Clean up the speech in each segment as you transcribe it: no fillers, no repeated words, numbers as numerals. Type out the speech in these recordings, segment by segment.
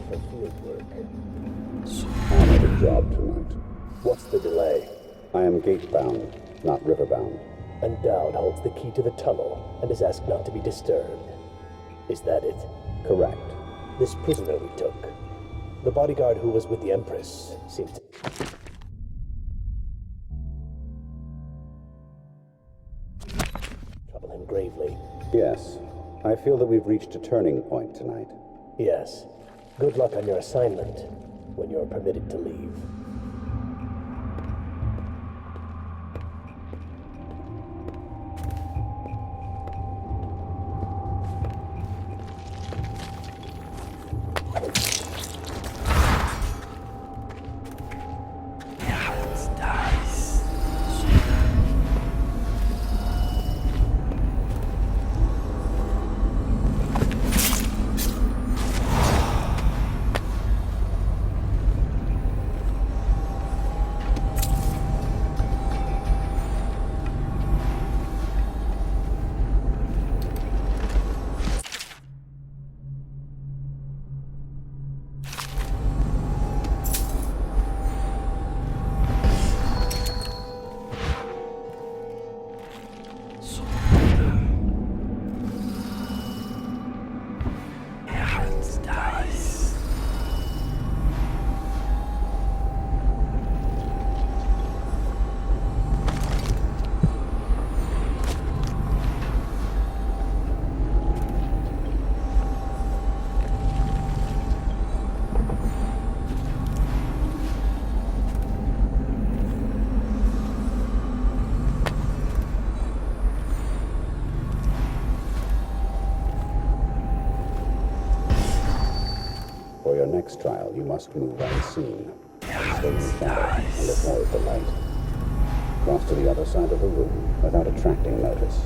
for field work. I have a job tonight. What's the delay? I am gate-bound, not river-bound. And Dowd holds the key to the tunnel and is asked not to be disturbed. Is that it? Correct. This prisoner we took, the bodyguard who was with the Empress, seemed to... trouble him gravely. Yes. I feel that we've reached a turning point tonight. Yes. Good luck on your assignment when you're permitted to leave. For your next trial, you must move unseen. Stay in shadow and avoid the light. Cross to the other side of the room without attracting notice.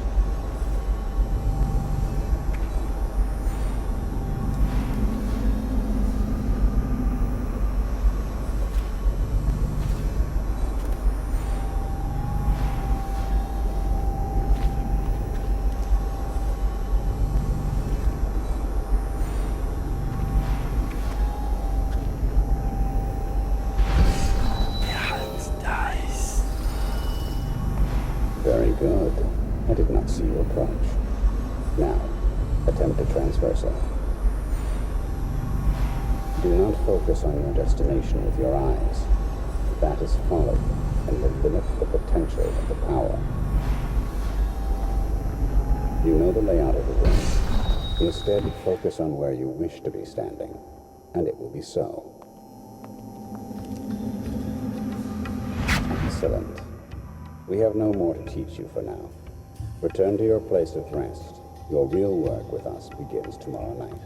Very good. I did not see you approach. Now, attempt a transversal. Do not focus on your destination with your eyes. That is folly and will limit the potential of the power. You know the layout of the room. Instead, focus on where you wish to be standing, and it will be so. Excellent. We have no more to teach you for now. Return to your place of rest. Your real work with us begins tomorrow night.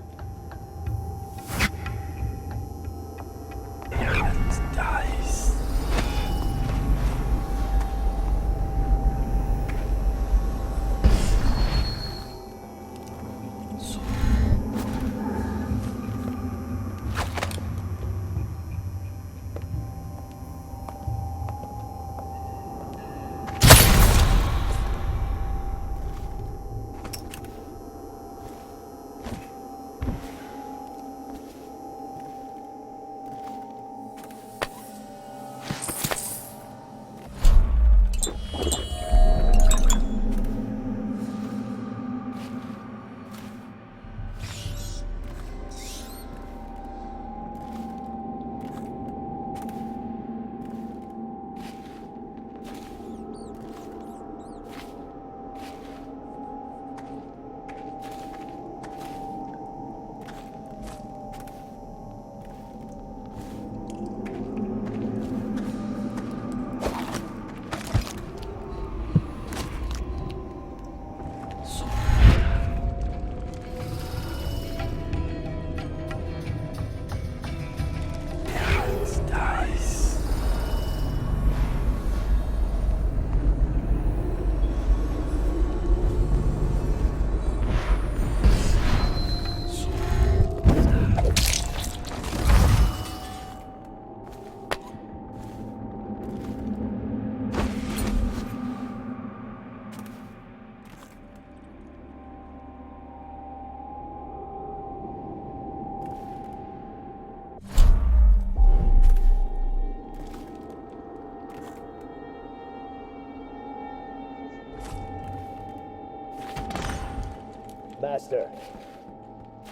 Master,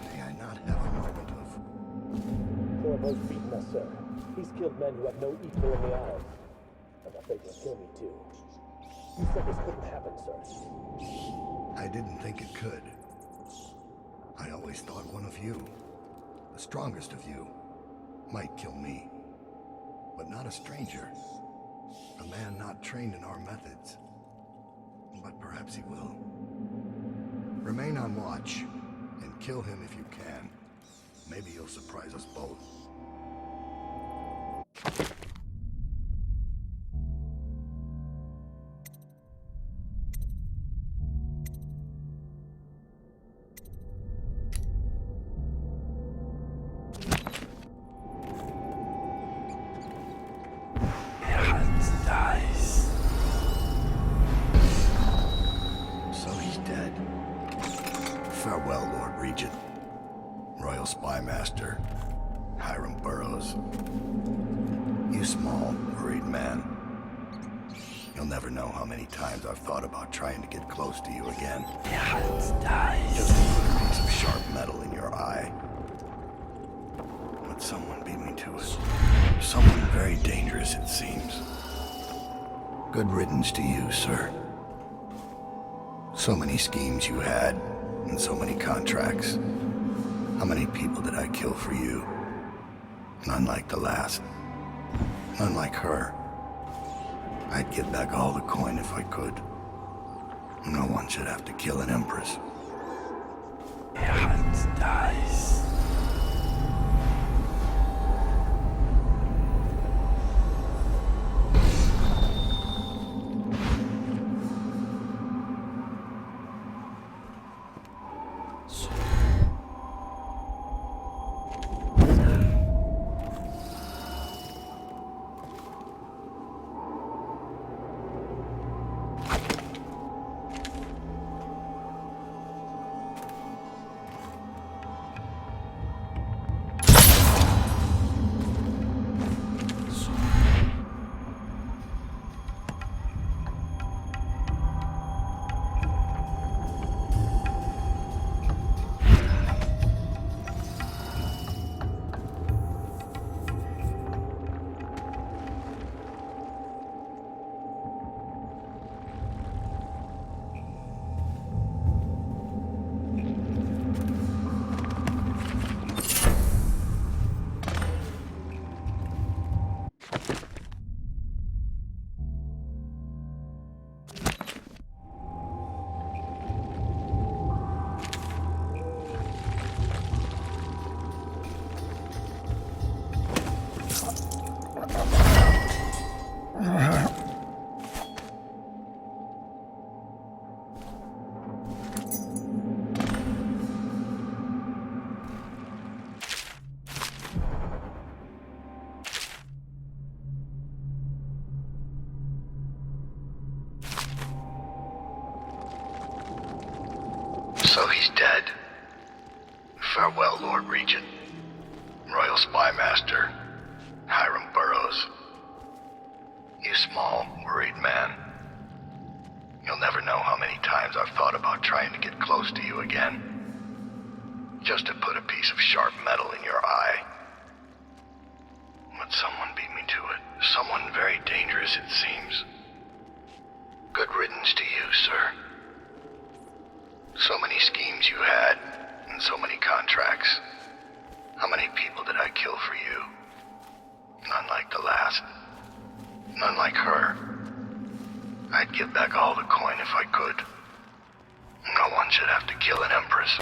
May I not have a moment of... Corvo's beaten us, sir. He's killed men who have no equal in the Isles. I'm afraid he'll kill me, too. You said this couldn't happen, sir. I didn't think it could. I always thought one of you, the strongest of you, might kill me. But not a stranger. A man not trained in our methods. But perhaps he will. Remain on watch, and kill him if you can. Maybe you'll surprise us both. So he's dead. Farewell, Lord Regent. Royal Spy Master, Hiram Burroughs. You small, worried man. You'll never know how many times I've thought about trying to get close to you again. Just to put a piece of sharp metal in your eye. But someone beat me to it. Someone very dangerous, it seems. Good riddance to you, sir. So many schemes you had, and so many contracts. How many people did I kill for you? None like the last. None like her. I'd give back all the coin if I could. No one should have to kill an empress. So he's dead. Farewell, Lord Regent. Royal Spy Master, Hiram Burroughs. You small, worried man. You'll never know how many times I've thought about trying to get close to you again. Just to put a piece of sharp metal in your eye. But someone beat me to it. Someone very dangerous, it seems. Good riddance to you, sir. So many schemes you had, and so many contracts. How many people did I kill for you? None like the last. None like her. I'd give back all the coin if I could. No one should have to kill an empress.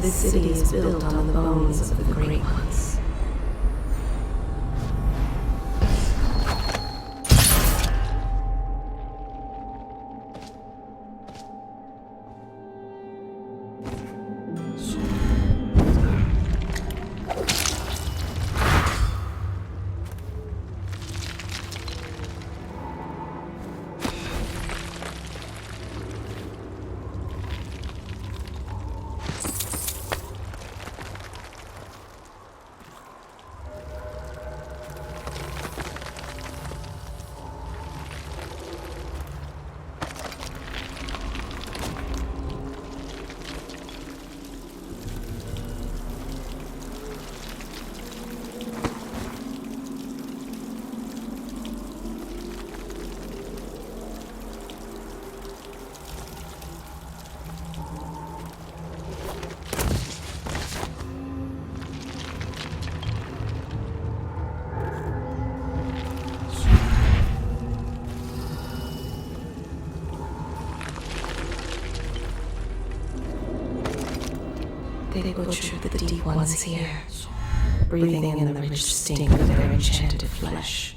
This city is built on the bones of the Great Ones. They butchered the deep ones here, breathing in the rich stink of their enchanted flesh.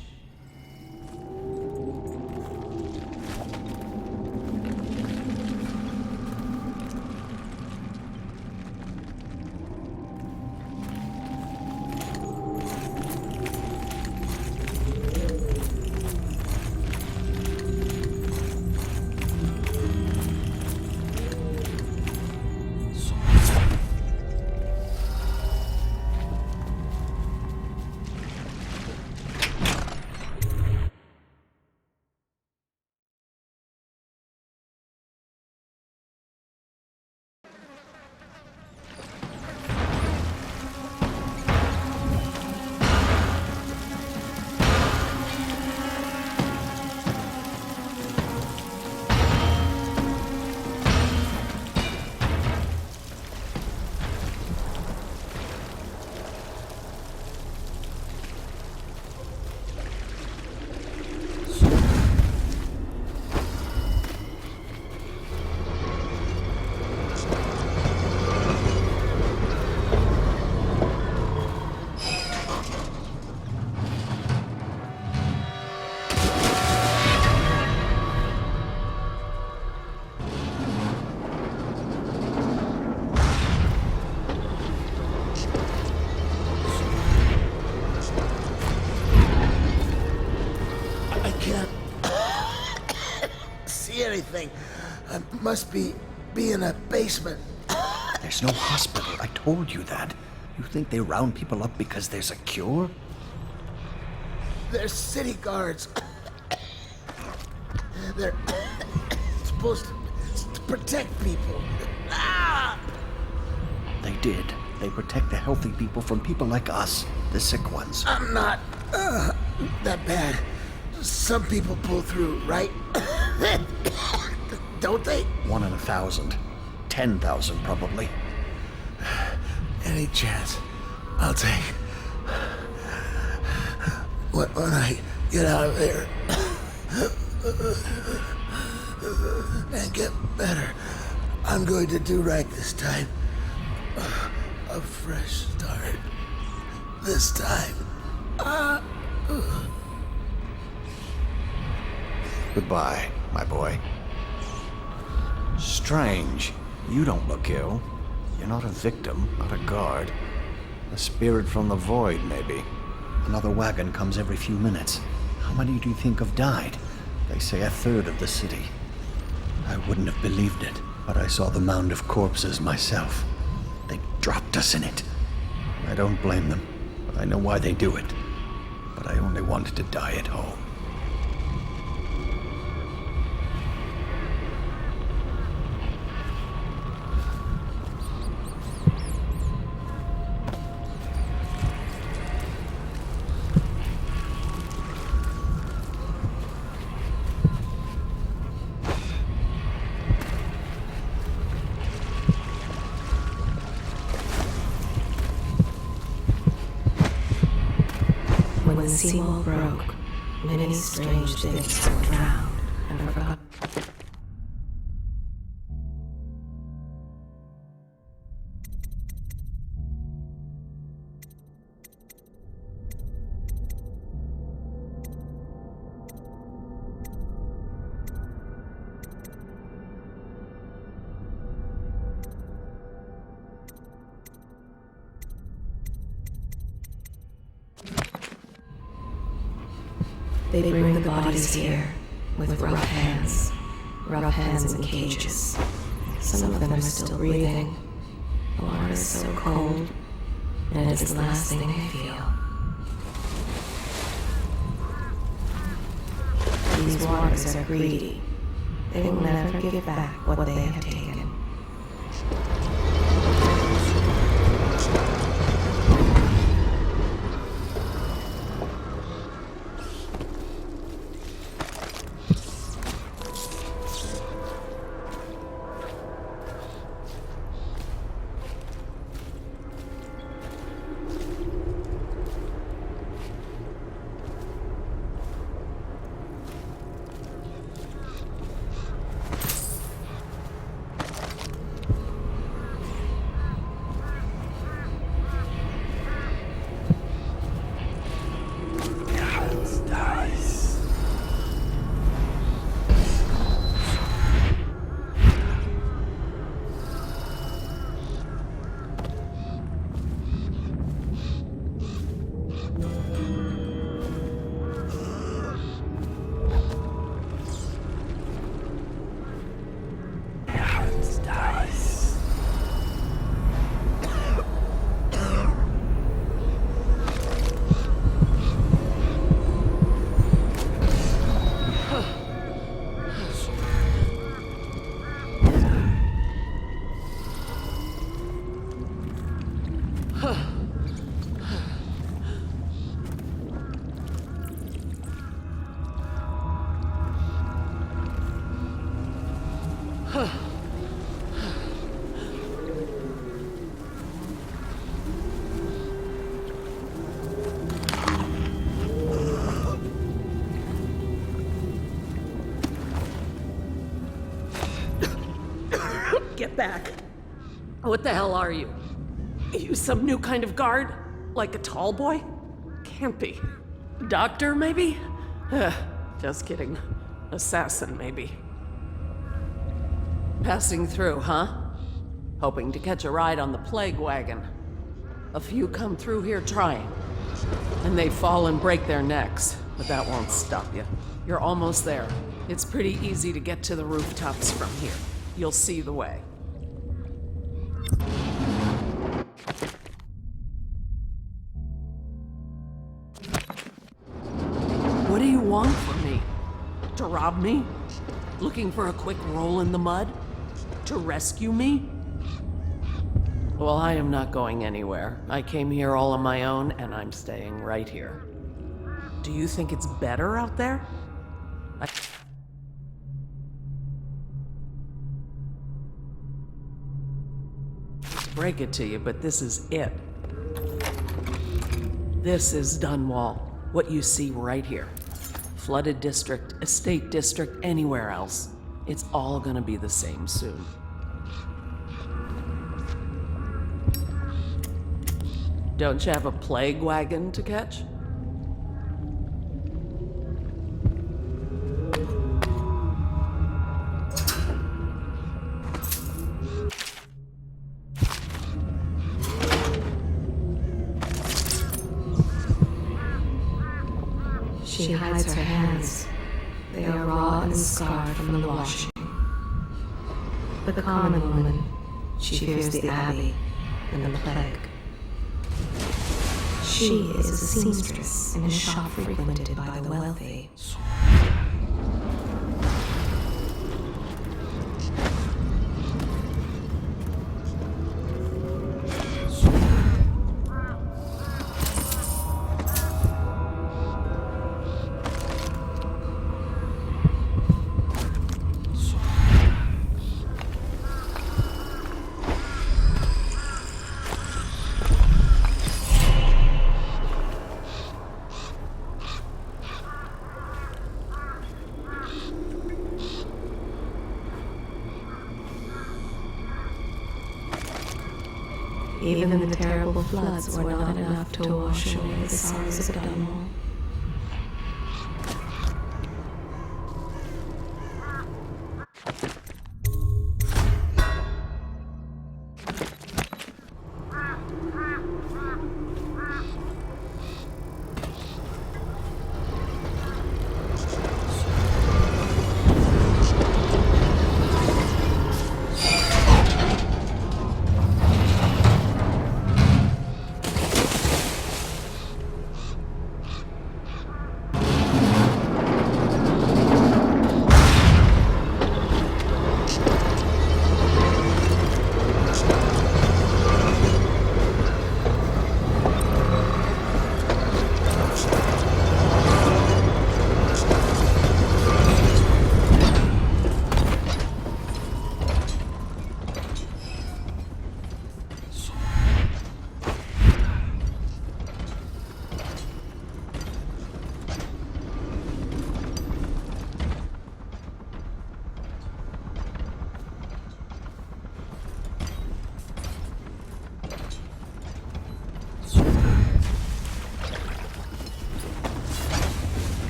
Anything. I must be in a basement. There's no hospital. I told you that. You think they round people up because there's a cure? They're city guards. They're supposed to protect people. They did. They protect the healthy people from people like us, the sick ones. I'm not that bad. Some people pull through, right? Don't they? 1 in 1,000. 10,000 probably. Any chance I'll take. When I get out of there and get better, I'm going to do right this time. A fresh start. This time. Goodbye, my boy. Strange. You don't look ill. You're not a victim, not a guard. A spirit from the void, maybe. Another wagon comes every few minutes. How many do you think have died? They say 1/3 of the city. I wouldn't have believed it, but I saw the mound of corpses myself. They dropped us in it. I don't blame them. I know why they do it. But I only wanted to die at home. When the seawall broke, many strange things were drowned and forgotten. They bring the bodies here with rough hands in cages. Some of them are still breathing. The water is so cold, and it is the last thing they feel. These waters are greedy. They will never give back what they have taken. Get back. What the hell are you? You some new kind of guard? Like a tall boy? Can't be. Doctor, maybe? Just kidding. Assassin, maybe. Passing through, huh? Hoping to catch a ride on the plague wagon. A few come through here trying, and they fall and break their necks, but that won't stop you. You're almost there. It's pretty easy to get to the rooftops from here. You'll see the way. What do you want from me? To rob me? Looking for a quick roll in the mud? To rescue me? Well, I am not going anywhere. I came here all on my own, and I'm staying right here. Do you think it's better out there? Break it to you, but this is it. This is Dunwall. What you see right here. Flooded district, estate district, anywhere else. It's all gonna be the same soon. Don't you have a plague wagon to catch? She hides her hands. They are raw and scarred from the washing. The common woman, she fears the Abbey and the plague. She is a seamstress in a shop frequented by the wealthy. Even the terrible floods were not enough to wash away the sorrows of Dunwall.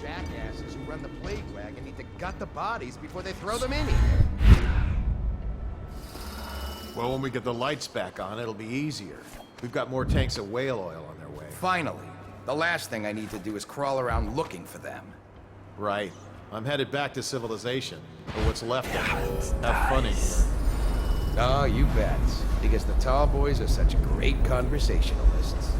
jackasses who run the plague wagon need to gut the bodies before they throw them in here. Well, when we get the lights back on, it'll be easier. We've got more tanks of whale oil on their way. Finally. The last thing I need to do is crawl around looking for them. Right. I'm headed back to civilization, or what's left of it. Have fun in here. Oh, you bet. Because the tall boys are such great conversationalists.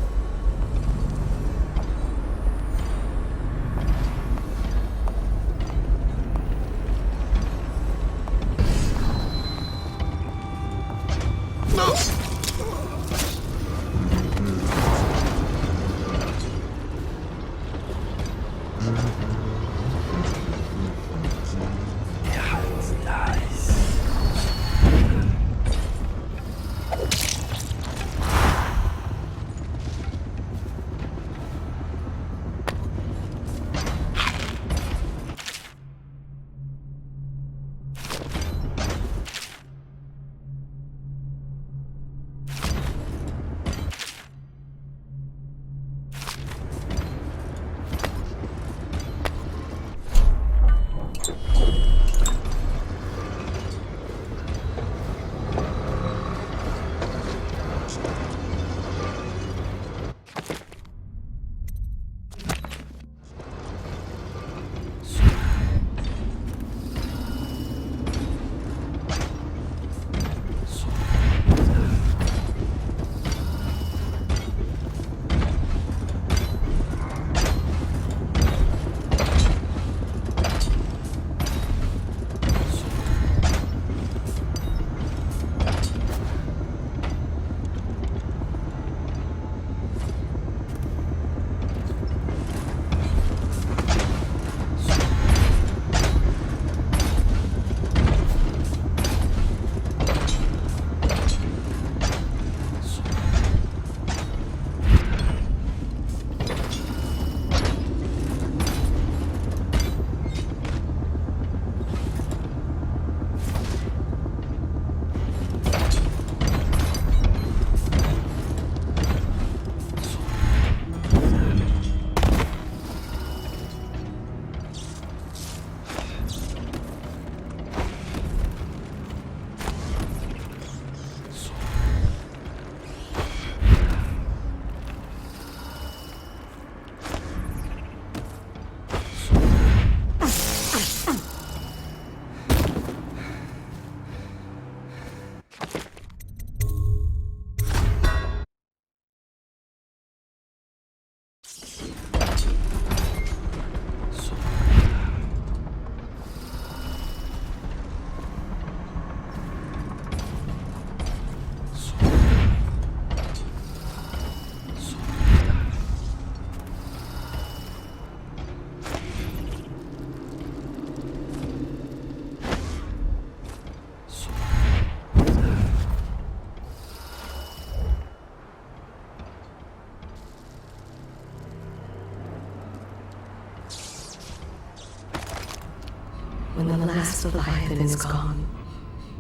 When the last Leviathan is gone,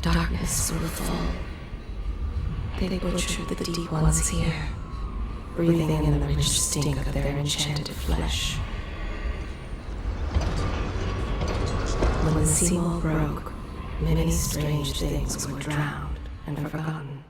darkness will fall. They butchered the deep ones here, breathing in the rich stink of their enchanted flesh. When the seawall broke, many strange things were drowned and forgotten.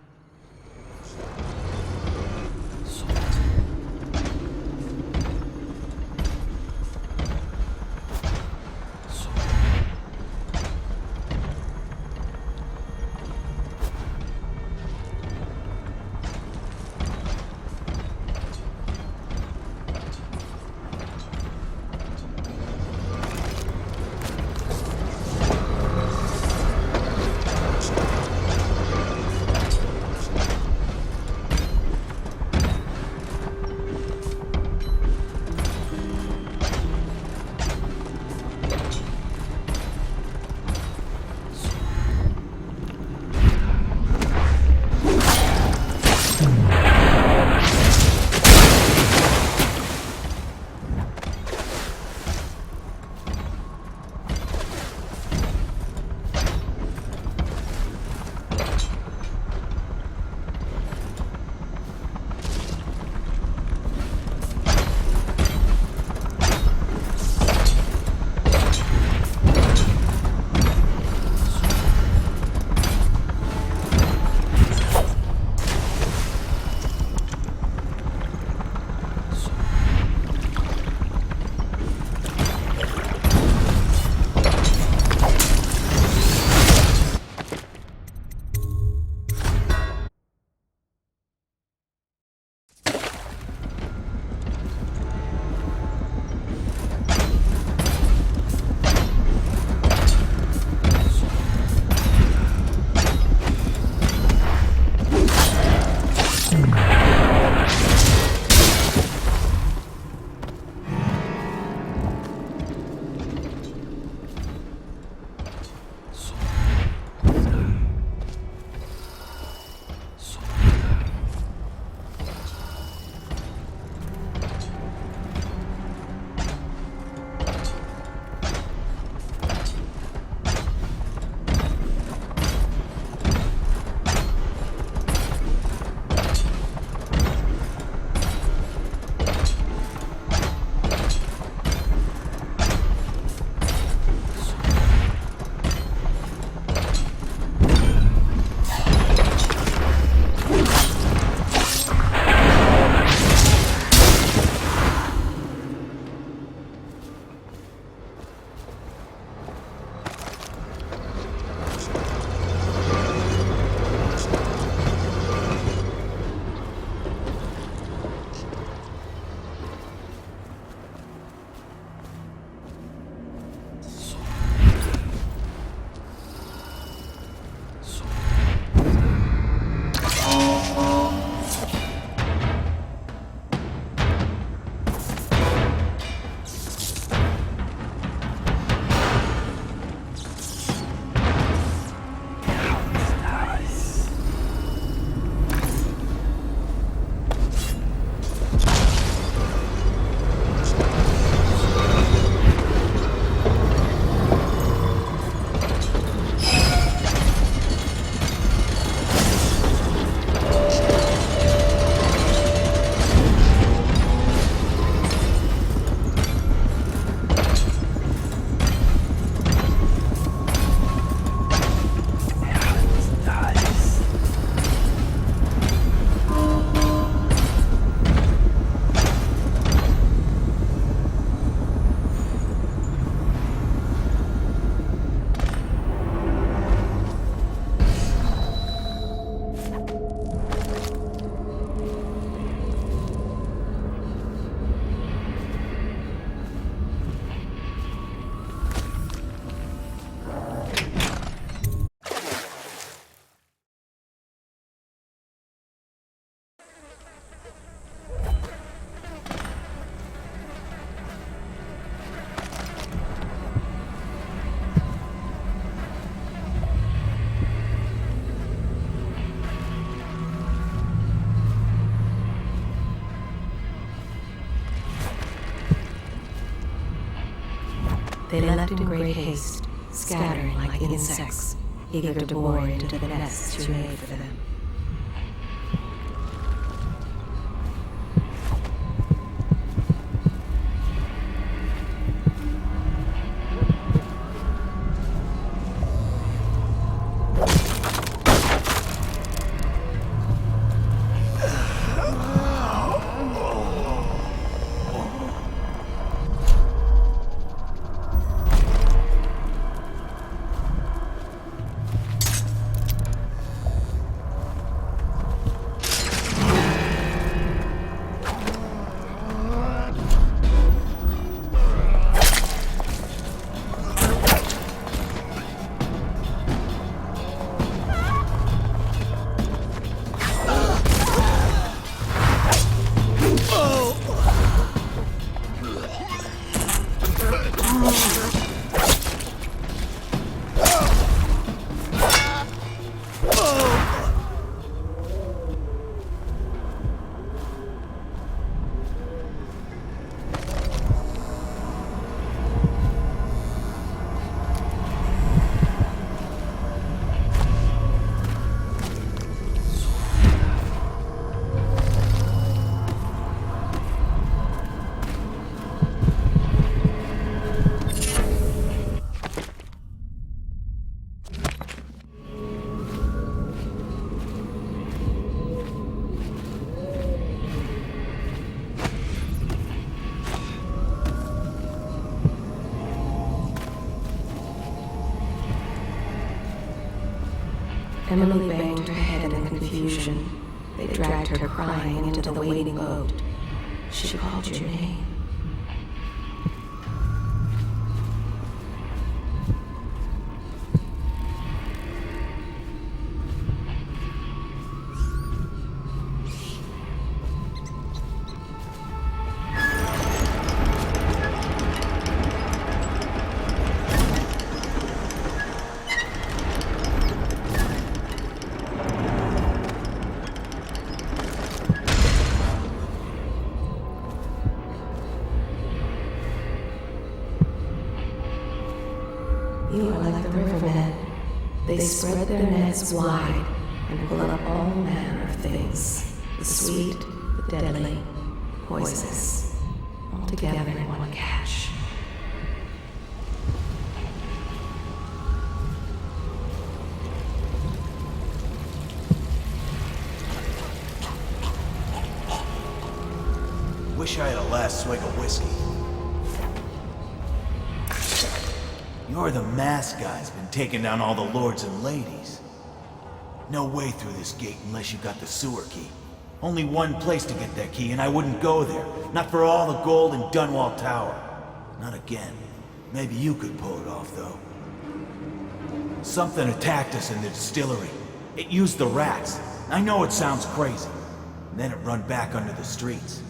They left in great haste, scattering like insects, eager to bore into the nests you made for them. Emily banged her head in confusion. They dragged her crying into the waiting boat. She called your name. You are like the rivermen. They spread their nets wide and pull up all manner of things. The sweet, the deadly, poisonous, all together in one catch. Wish I had a last swig of whiskey. You're the masked guy's been taking down all the lords and ladies. No way through this gate unless you got the sewer key. Only one place to get that key, and I wouldn't go there. Not for all the gold in Dunwall Tower. Not again. Maybe you could pull it off, though. Something attacked us in the distillery. It used the rats. I know it sounds crazy. And then it run back under the streets.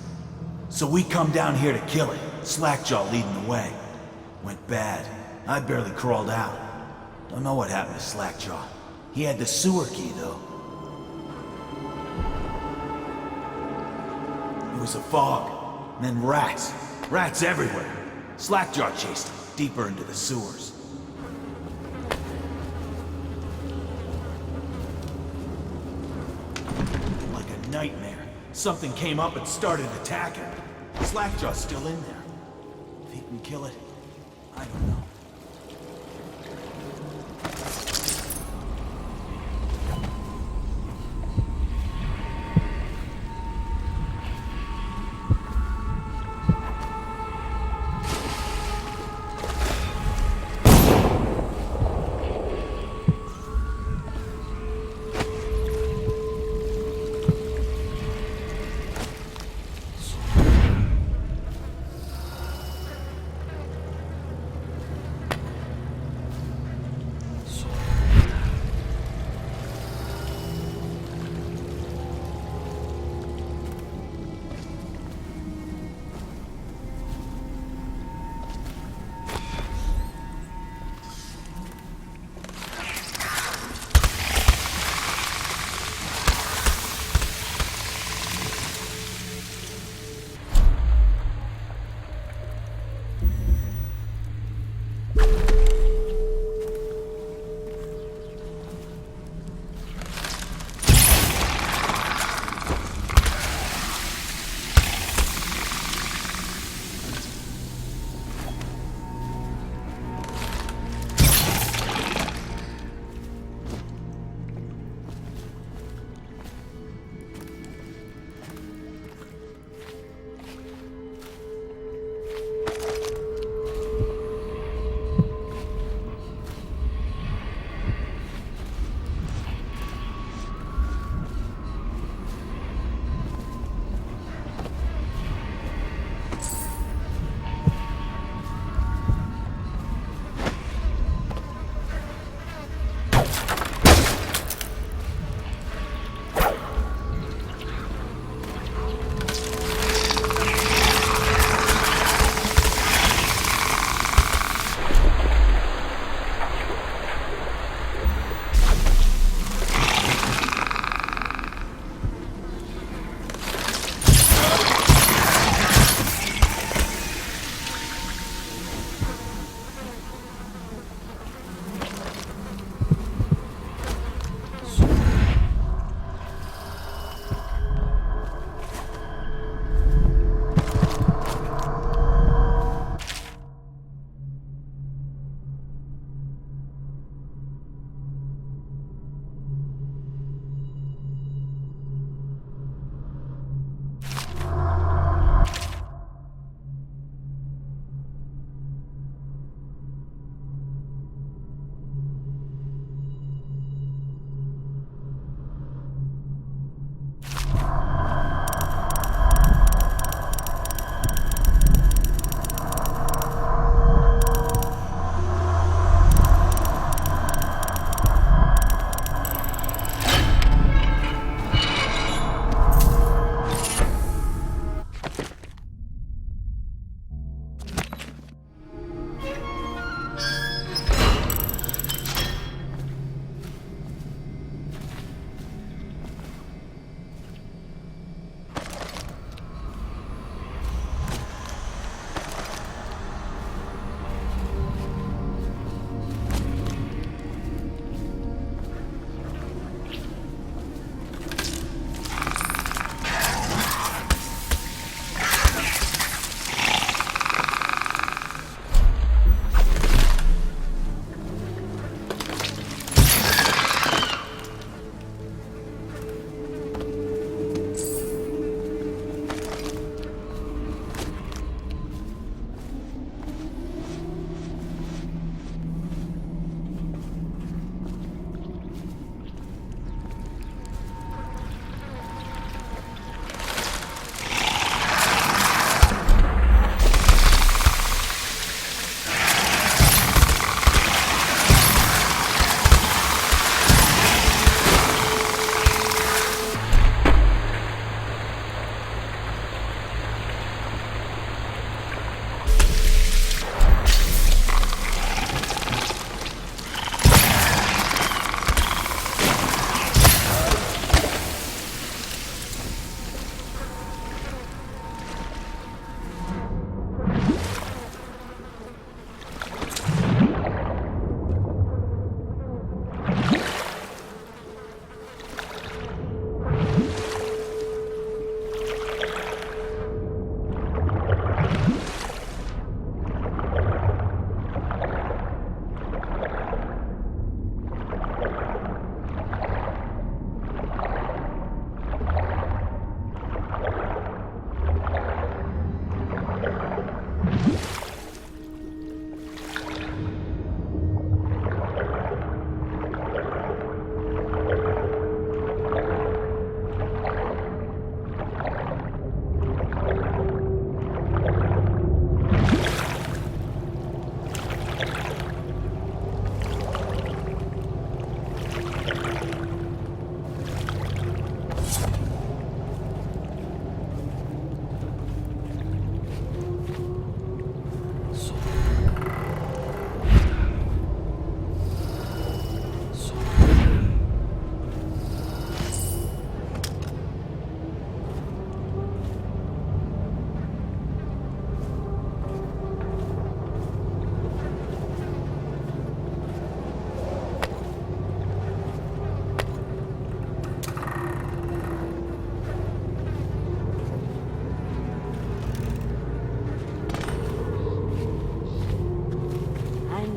So we come down here to kill it. Slackjaw leading the way. Went bad. I barely crawled out. Don't know what happened to Slackjaw. He had the sewer key, though. It was a fog, and then rats. Rats everywhere. Slackjaw chased him deeper into the sewers. Like a nightmare. Something came up and started attacking. Slackjaw's still in there. If he can kill it, I don't know.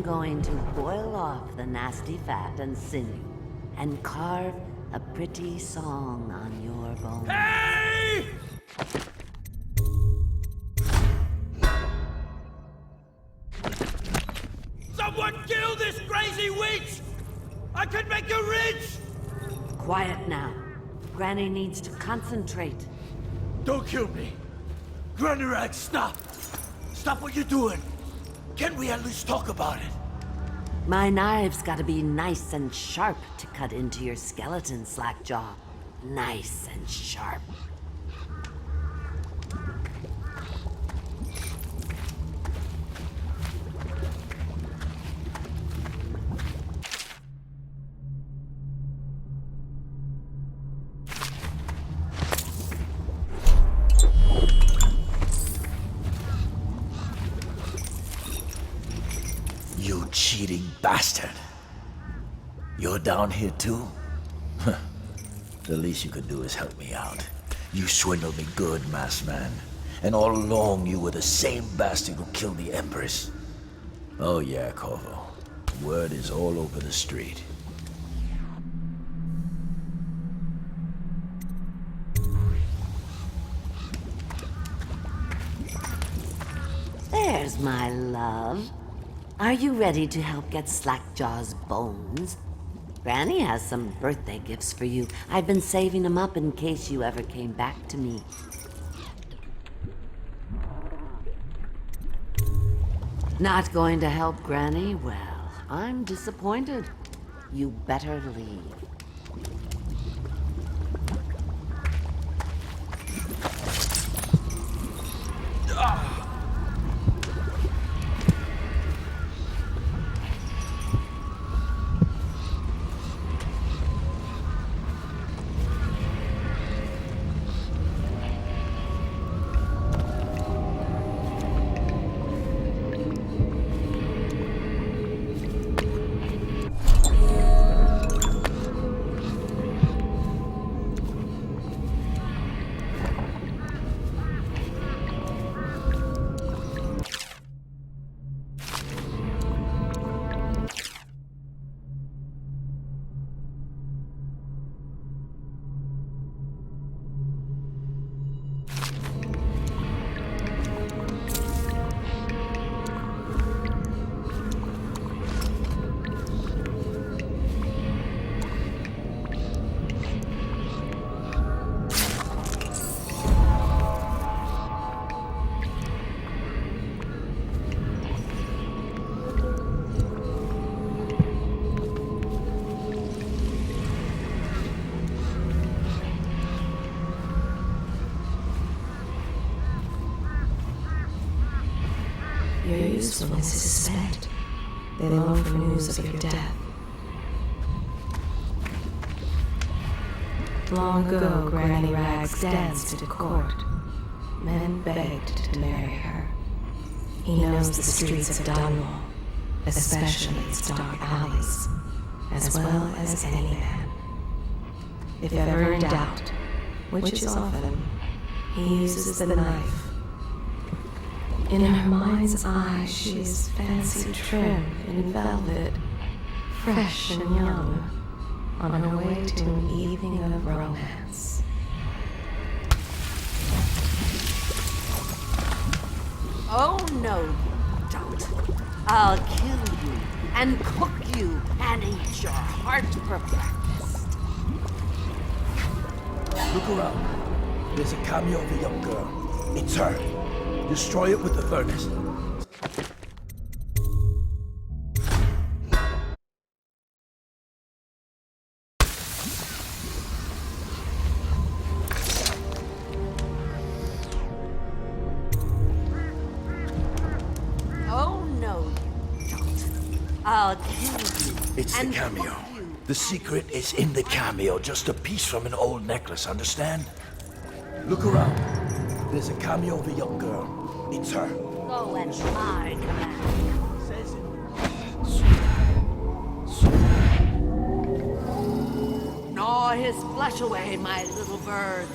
going to boil off the nasty fat and sinew and carve a pretty song on your bones. Hey! Someone kill this crazy witch! I could make you rich! Quiet now. Granny needs to concentrate. Don't kill me! Granny Rag, stop! Stop what you're doing! Can we at least talk about it? My knives gotta be nice and sharp to cut into your skeleton, Slackjaw. Nice and sharp. You cheating bastard! You're down here too? The least you could do is help me out. You swindled me good, masked man. And all along you were the same bastard who killed the Empress. Oh yeah, Corvo. Word is all over the street. There's my love. Are you ready to help get Slackjaw's bones? Granny has some birthday gifts for you. I've been saving them up in case you ever came back to me. Not going to help Granny? Well, I'm disappointed. You better leave. Your usefulness is spent. They long for news of your death. Long ago, Granny Rags danced at court. Men begged to marry her. He knows the streets of Dunwall, especially its dark alleys, as well as any man. If ever in doubt, which is often, he uses the knife. In her mind's eye, she is fancy trimmed in velvet, fresh and young, on her way to an evening of romance. Oh no, you don't. I'll kill you and cook you and eat your heart for breakfast. Look around. There's a cameo of a young girl. It's her. Destroy it with the furnace. Oh no, you don't. I'll kill you. It's the and cameo. cook you. The secret is in the cameo, just a piece from an old necklace, understand? Look around. There's a cameo of a young girl. It's her. Go and my command. Says it. Gnaw his flesh away, my little birds.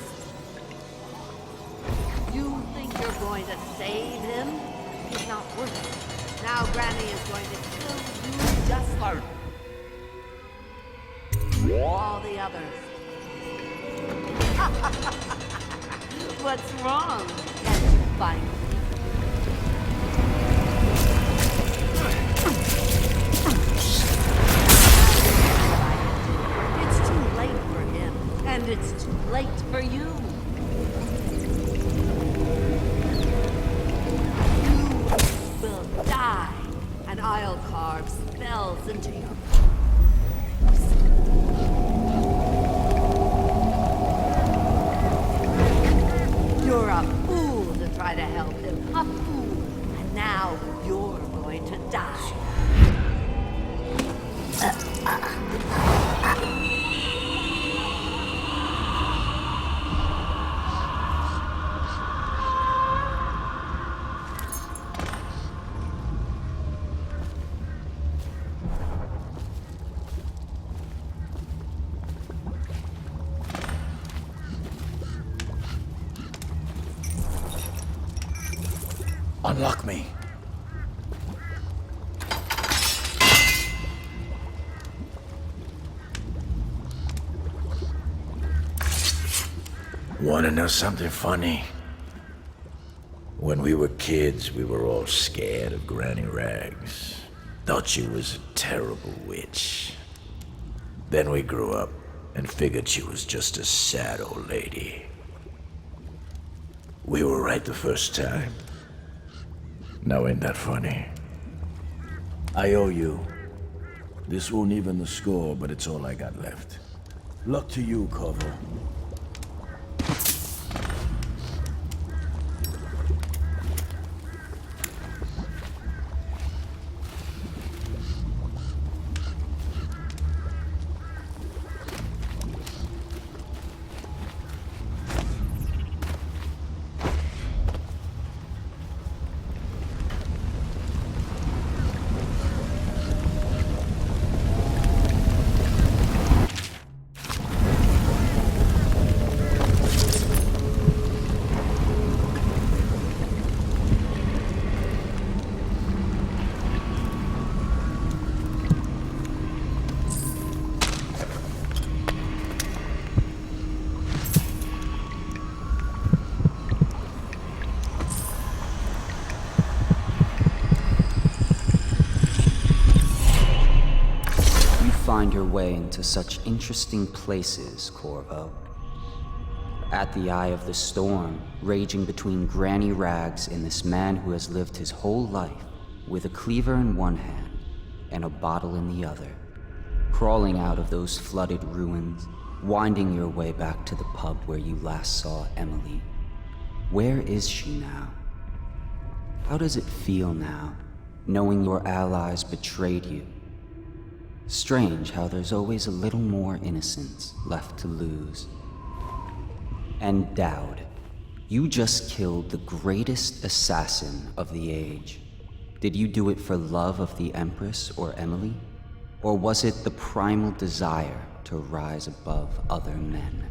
You think you're going to save him? He's not worth it. Now Granny is going to kill you just like all the others. What's wrong? Can't you find me? It's too late for him, and it's too late for you. You will die, and I'll carve spells into your You're a fool to try to help him. A fool. And now you're going to die. Unlock me. Want to know something funny? When we were kids, we were all scared of Granny Rags. Thought she was a terrible witch. Then we grew up and figured she was just a sad old lady. We were right the first time. Now ain't that funny? I owe you. This won't even the score, but it's all I got left. Luck to you, Corvo. Find your way into such interesting places, Corvo. At the eye of the storm, raging between Granny Rags and this man who has lived his whole life with a cleaver in one hand and a bottle in the other, crawling out of those flooded ruins, winding your way back to the pub where you last saw Emily. Where is she now? How does it feel now, knowing your allies betrayed you? Strange how there's always a little more innocence left to lose. And Dowd, you just killed the greatest assassin of the age. Did you do it for love of the Empress or Emily? Or was it the primal desire to rise above other men?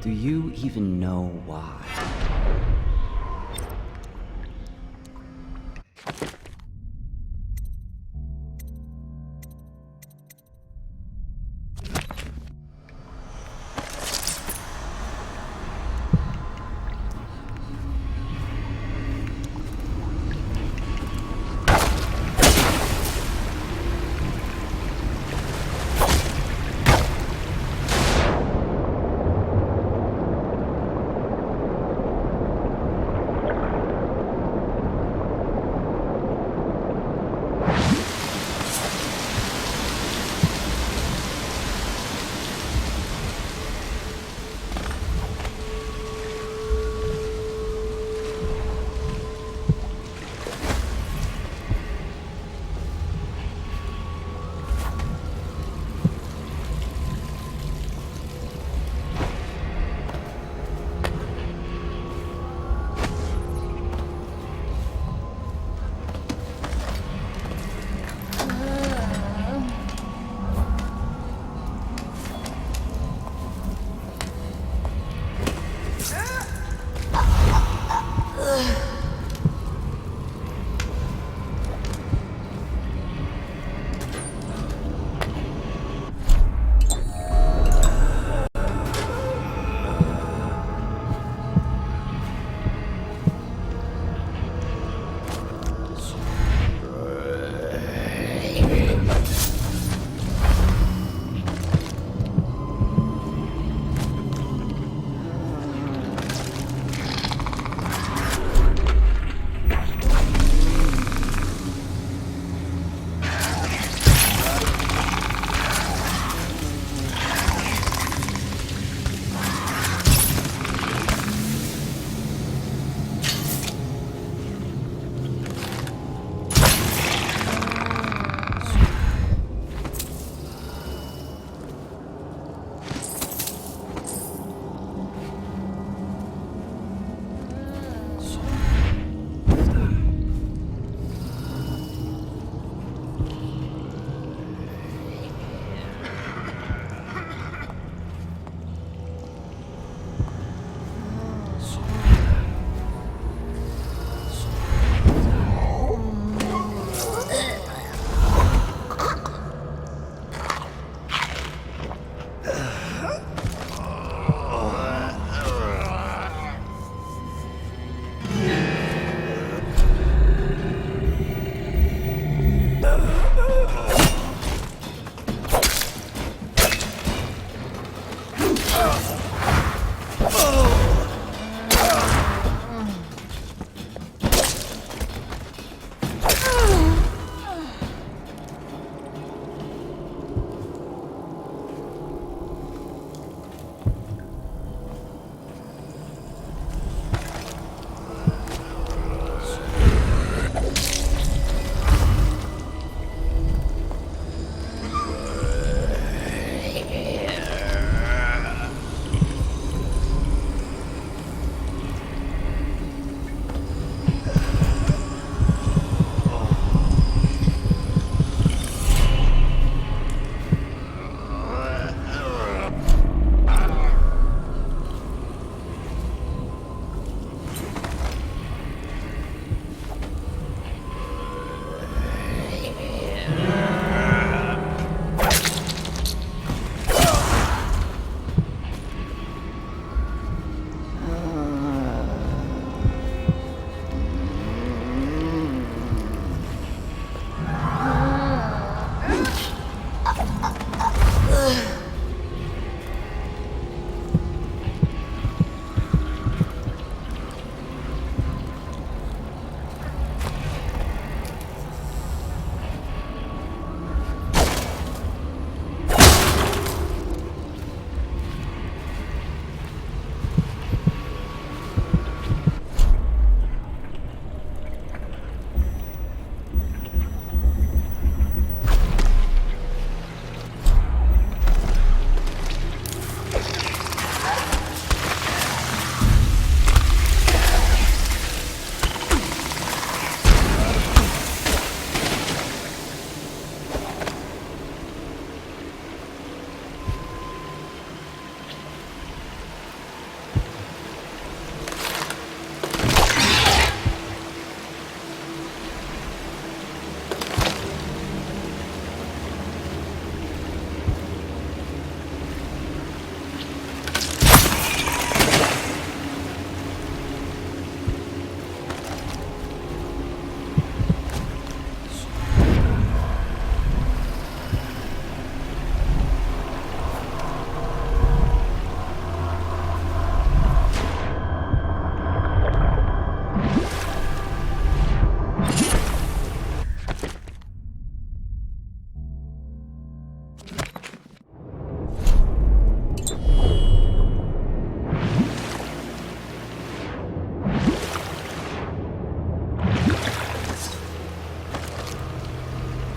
Do you even know why?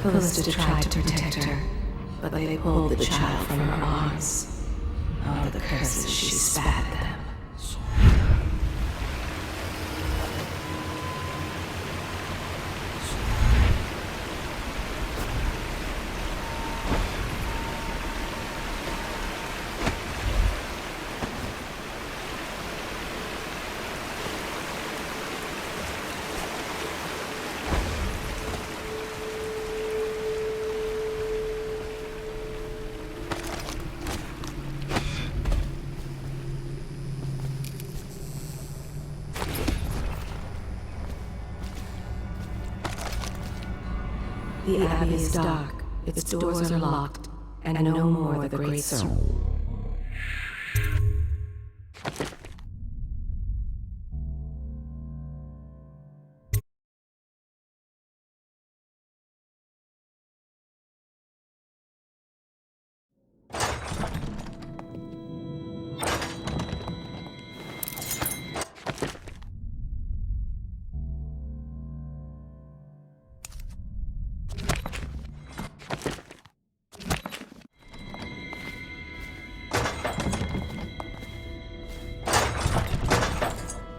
Callista tried to protect her, but they pulled the child from her arms. Oh, the curses she spat at them. The Abbey is dark, its doors are locked, and no more the Great Circle.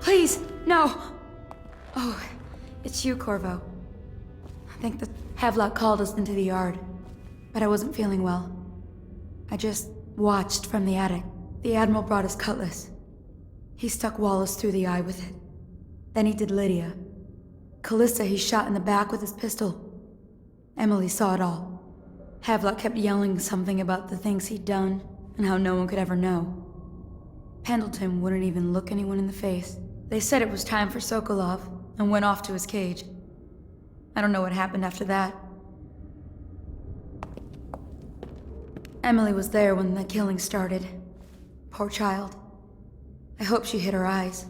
Please, no! Oh, it's you, Corvo. I think the Havelock called us into the yard, but I wasn't feeling well. I just watched from the attic. The Admiral brought his cutlass. He stuck Wallace through the eye with it. Then he did Lydia. Callista he shot in the back with his pistol. Emily saw it all. Havelock kept yelling something about the things he'd done, and how no one could ever know. Pendleton wouldn't even look anyone in the face. They said it was time for Sokolov, and went off to his cage. I don't know what happened after that. Emily was there when the killing started. Poor child. I hope she hid her eyes.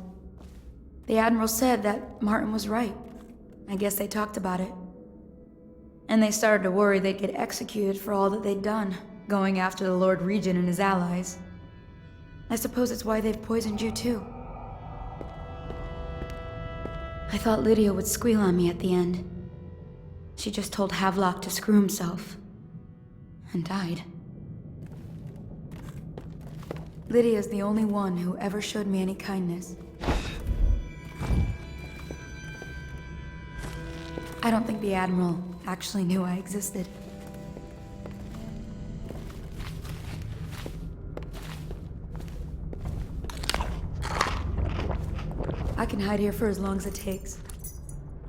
The Admiral said that Martin was right. I guess they talked about it. And they started to worry they'd get executed for all that they'd done, going after the Lord Regent and his allies. I suppose it's why they've poisoned you too. I thought Lydia would squeal on me at the end. She just told Havelock to screw himself. And died. Lydia's the only one who ever showed me any kindness. I don't think the Admiral actually knew I existed. I can hide here for as long as it takes.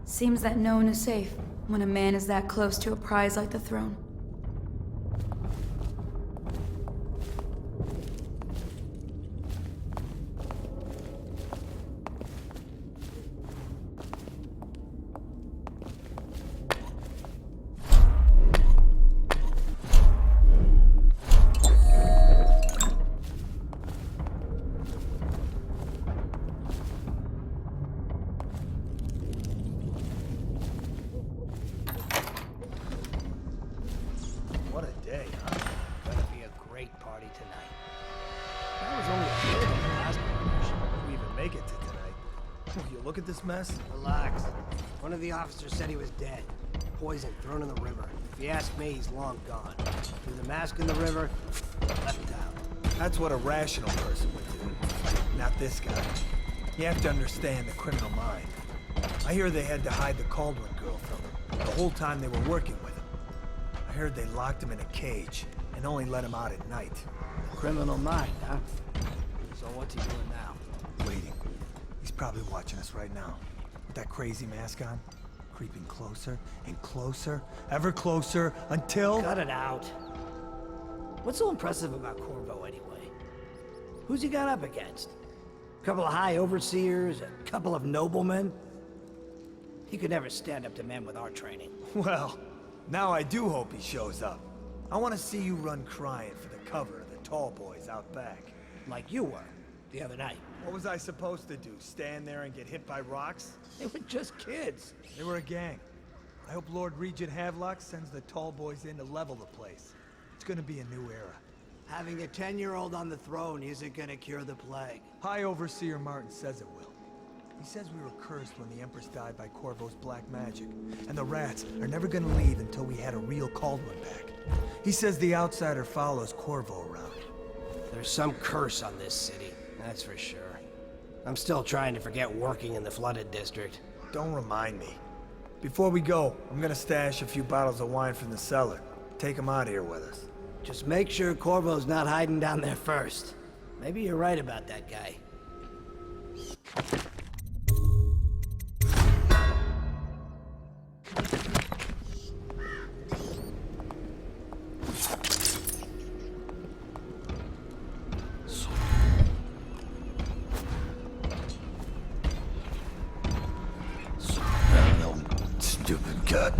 Seems that no one is safe when a man is that close to a prize like the throne. What a day, huh? Gonna be a great party tonight. That was only a third of the last operation. If we even make it to tonight. Will you look at this mess? Relax. One of the officers said he was dead. Poisoned, thrown in the river. If you ask me, he's long gone. Threw the mask in the river, left town. That's what a rational person would do. Not this guy. You have to understand the criminal mind. I hear they had to hide the Caldwell girl from him the whole time they were working with him. I heard they locked him in a cage and only let him out at night. Criminal mind, huh? So what's he doing now? Waiting. He's probably watching us right now. With that crazy mask on. Creeping closer and closer, ever closer, until... Cut it out. What's so impressive about Corvo anyway? Who's he got up against? A couple of high overseers, a couple of noblemen? He could never stand up to men with our training. Well, now I do hope he shows up. I want to see you run crying for the cover of the tall boys out back. Like you were, the other night. What was I supposed to do? Stand there and get hit by rocks? They were just kids. They were a gang. I hope Lord Regent Havelock sends the tall boys in to level the place. It's gonna be a new era. Having a 10-year-old on the throne isn't gonna cure the plague. High Overseer Martin says it will. He says we were cursed when the Empress died by Corvo's black magic, and the rats are never gonna leave until we had a real Caldwell back. He says the outsider follows Corvo around. There's some curse on this city, that's for sure. I'm still trying to forget working in the flooded district. Don't remind me. Before we go, I'm gonna stash a few bottles of wine from the cellar. Take them out here with us. Just make sure Corvo's not hiding down there first. Maybe you're right about that guy. Stupid gut.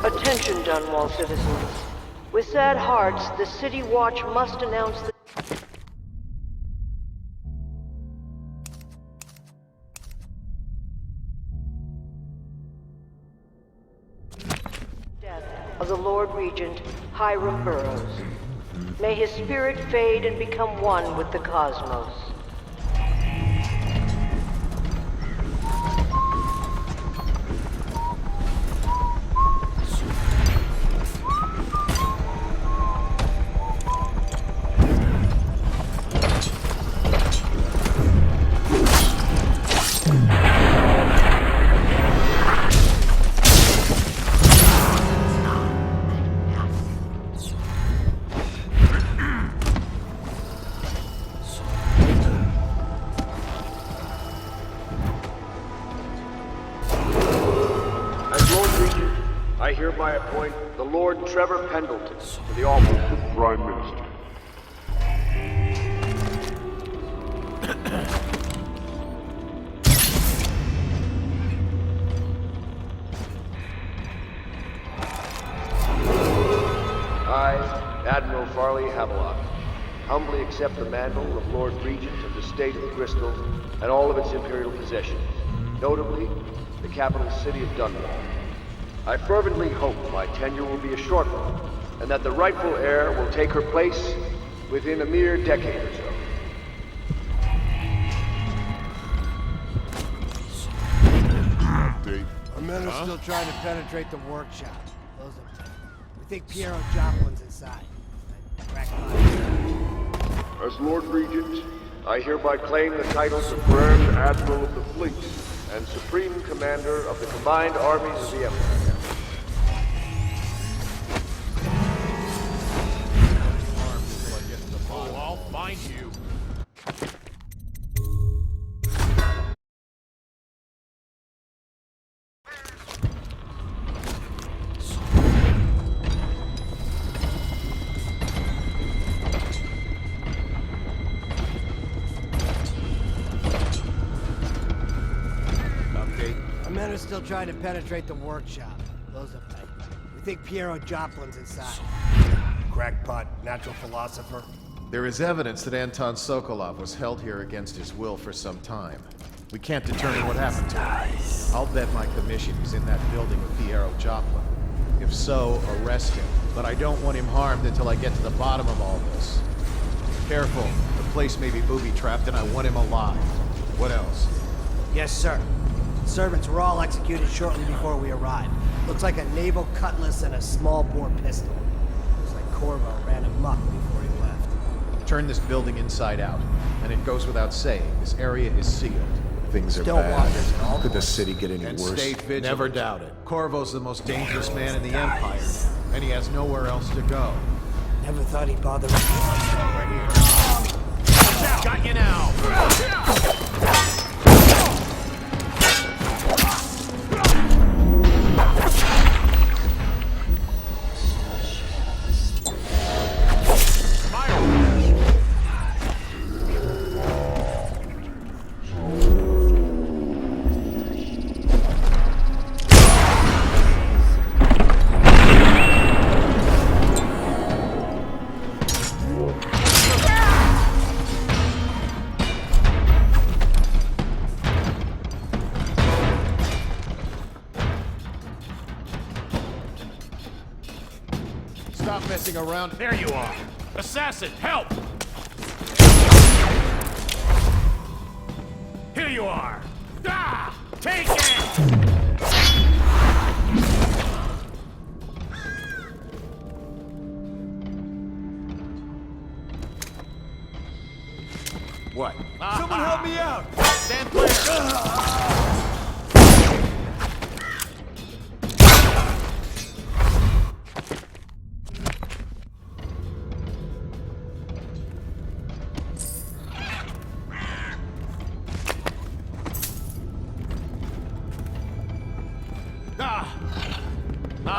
Attention, Dunwall citizens. With sad hearts, the City Watch must announce the death of the Lord Regent, Hiram Burroughs. May his spirit fade and become one with the cosmos. I hereby appoint the Lord Trevor Pendleton to the office of Prime Minister. I, Admiral Farley Havelock, humbly accept the mantle of Lord Regent of the State of Bristol and all of its imperial possessions, notably the capital city of Dunwall. I fervently hope my tenure will be a short one, and that the rightful heir will take her place within a mere decade or so. Our men are still trying to penetrate the workshop. Close them tight. We think Piero Joplin's inside. As Lord Regent, I hereby claim the titles of Grand Admiral of the Fleet and Supreme Commander of the Combined Armies of the Empire. I'll find you. Our men are still trying to penetrate the workshop. Close them tight. We think Piero Joplin's inside. Crackpot, natural philosopher. There is evidence that Anton Sokolov was held here against his will for some time. We can't determine what happened to him. I'll bet my commission he's in that building with Piero Joplin. If so, arrest him. But I don't want him harmed until I get to the bottom of all this. Careful. The place may be booby-trapped and I want him alive. What else? Yes, sir. Servants were all executed shortly before we arrived. Looks like a naval cutlass and a small-bore pistol. Looks like Corvo ran amok before he left. Turn this building inside out. And it goes without saying, this area is sealed. Things are Still bad. walkers and all Could the boys. city get any And worse? stay vigilant. Never doubt it. Corvo's the most dangerous man in the Empire, and he has nowhere else to go. Never thought he'd bother me. Got you now! Stop messing around. There you are. Assassin, help! Here you are. Ah! Take it! What? Someone help me out! Stand clear!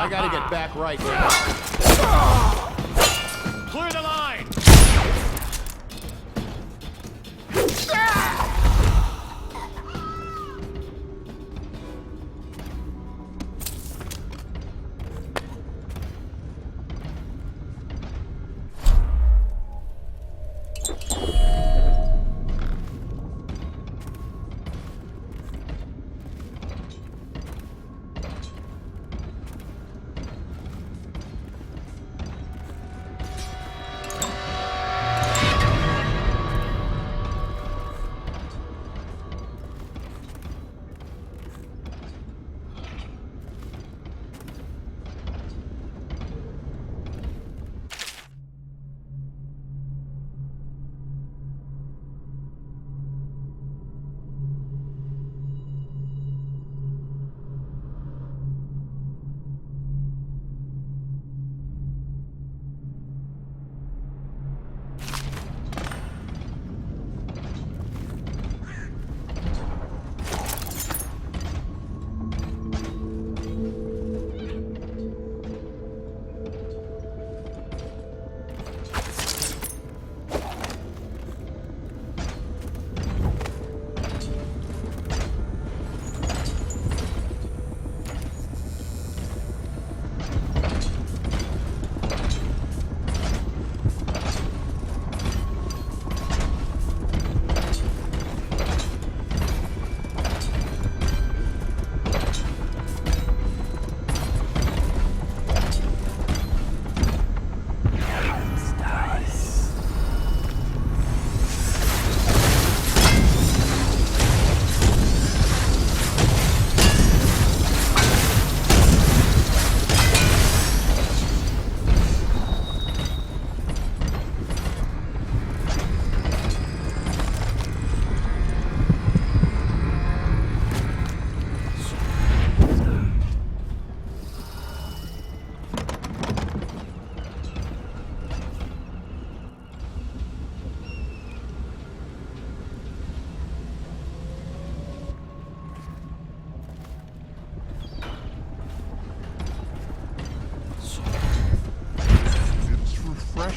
I gotta get back right now. Clear the line!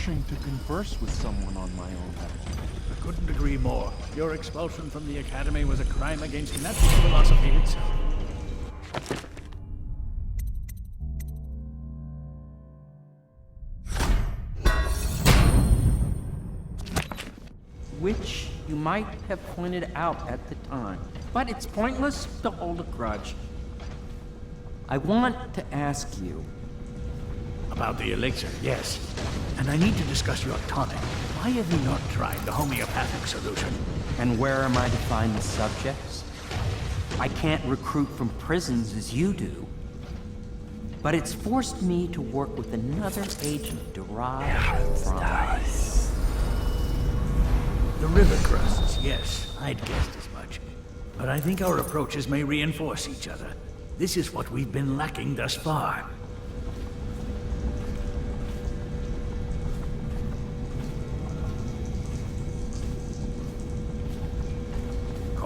To converse with someone on my own level. I couldn't agree more. Your expulsion from the Academy was a crime against natural philosophy itself. Which you might have pointed out at the time. But it's pointless to hold a grudge. I want to ask you, About the elixir, yes. And I need to discuss your tonic. Why have you not tried the homeopathic solution? and where am I to find the subjects? I can't recruit from prisons as you do. But it's forced me to work with another agent derived from... The river crusts, yes. I'd guessed as much. But I think our approaches may reinforce each other. This is what we've been lacking thus far.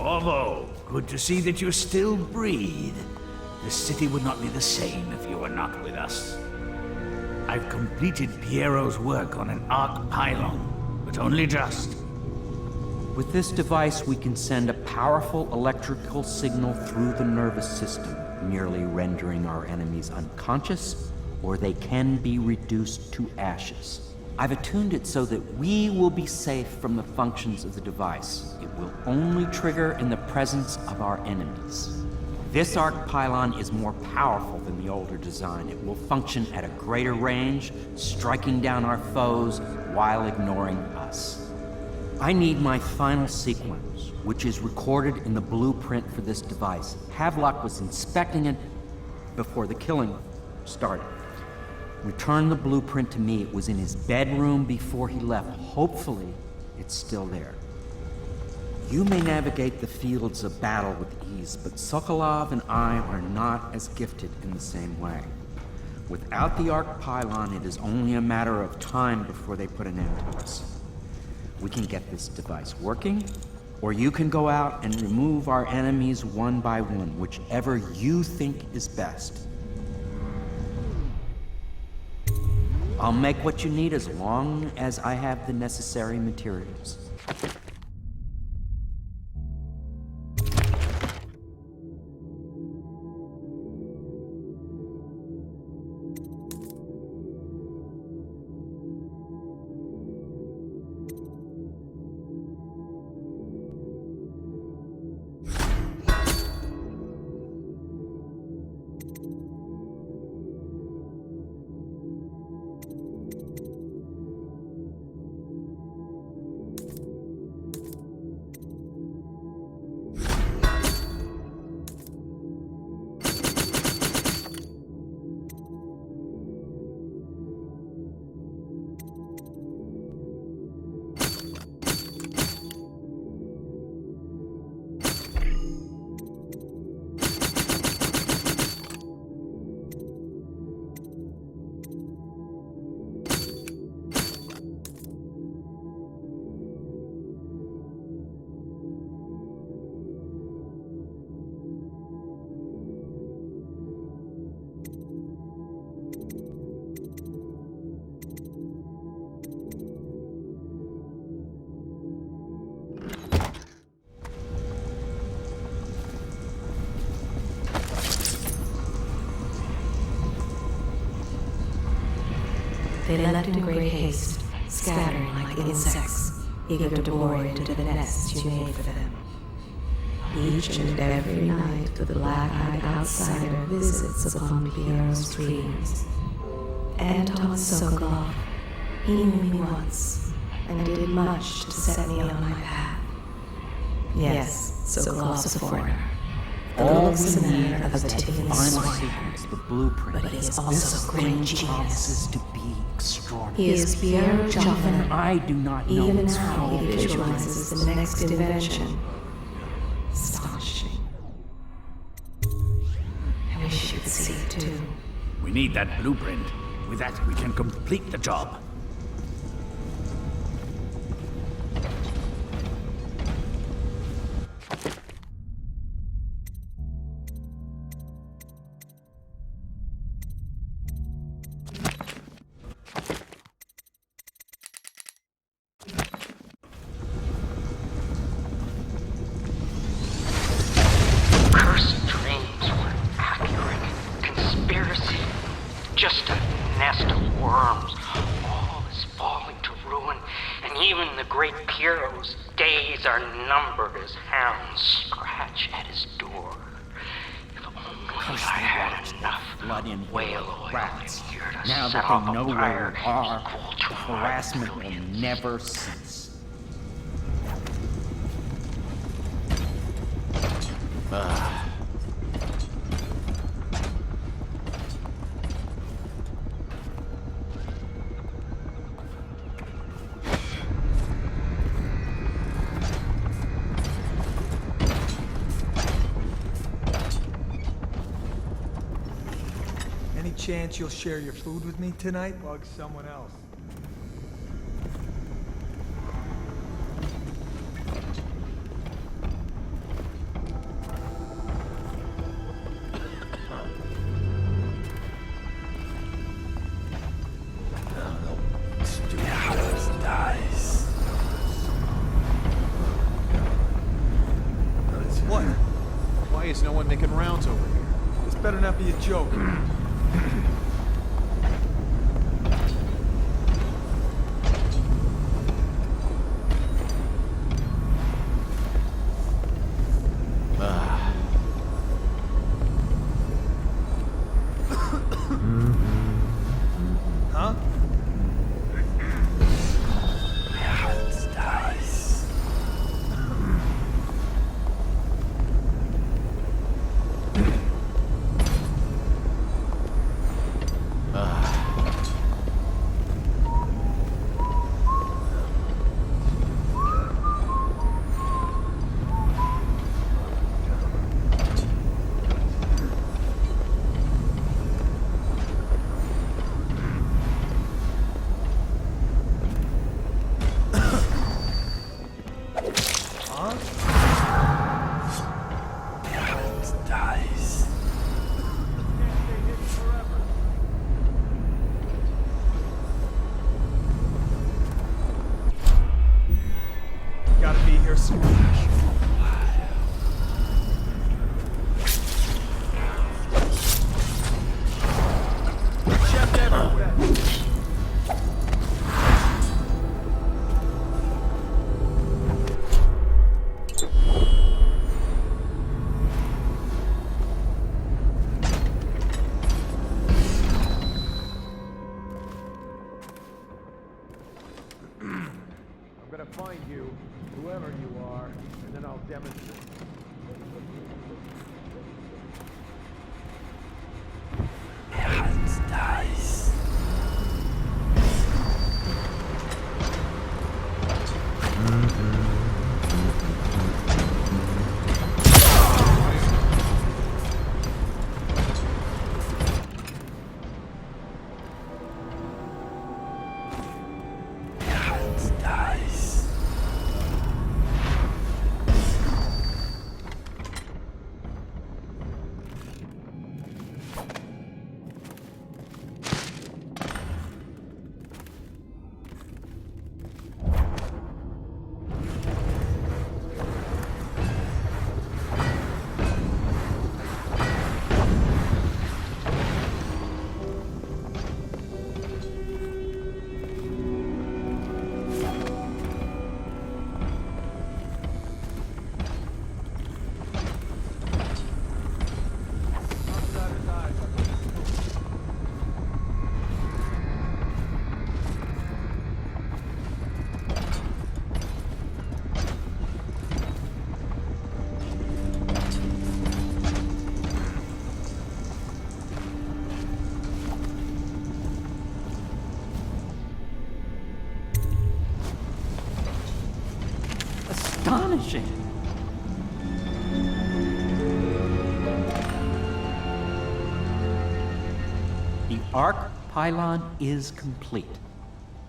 Corvo, good to see that you still breathe. The city would not be the same if you were not with us. I've completed Piero's work on an arc pylon, but only just. With this device, we can send a powerful electrical signal through the nervous system, merely rendering our enemies unconscious, or they can be reduced to ashes. I've attuned it so that we will be safe from the functions of the device. It will only trigger in the presence of our enemies. This arc pylon is more powerful than the older design. It will function at a greater range, striking down our foes while ignoring us. I need my final sequence, which is recorded in the blueprint for this device. Havelock was inspecting it before the killing started. Return the blueprint to me. It was in his bedroom before he left. Hopefully, it's still there. You may navigate the fields of battle with ease, but Sokolov and I are not as gifted in the same way. Without the arc pylon, it is only a matter of time before they put an end to us. We can get this device working, or you can go out and remove our enemies one by one, whichever you think is best. I'll make what you need as long as I have the necessary materials. They left in great haste, scattering like insects, eager to bore into the nests you made for them. Each and every night the black-eyed outsider visits upon Piero's dreams. Anton Sokolov, he knew me once, and did much to set me on my path. Yes, Sokolov's a foreigner. All we need of is the ticking final sword. sequence, the blueprint. But he is also great genius. Promises to be extraordinary. He is Piero Joffin. I do not know. Even its now, full he potential. visualizes the next invention. Astonishing. I wish you could see it too. We need that blueprint. With that, we can complete the job. Just a nest of worms. All is falling to ruin, and even the great Piero's days are numbered as hounds scratch at his door. If only I had enough blood in whale oil rats. here to Now set that off they a know where fire we are, equal the to harassment will never cease. Any chance you'll share your food with me tonight? Bug someone else. What? Why is no one making rounds over here? This better not be a joke. I'm gonna find you, whoever you are, and then I'll demonstrate. Nice. Nice. Astonishing. The arc pylon is complete.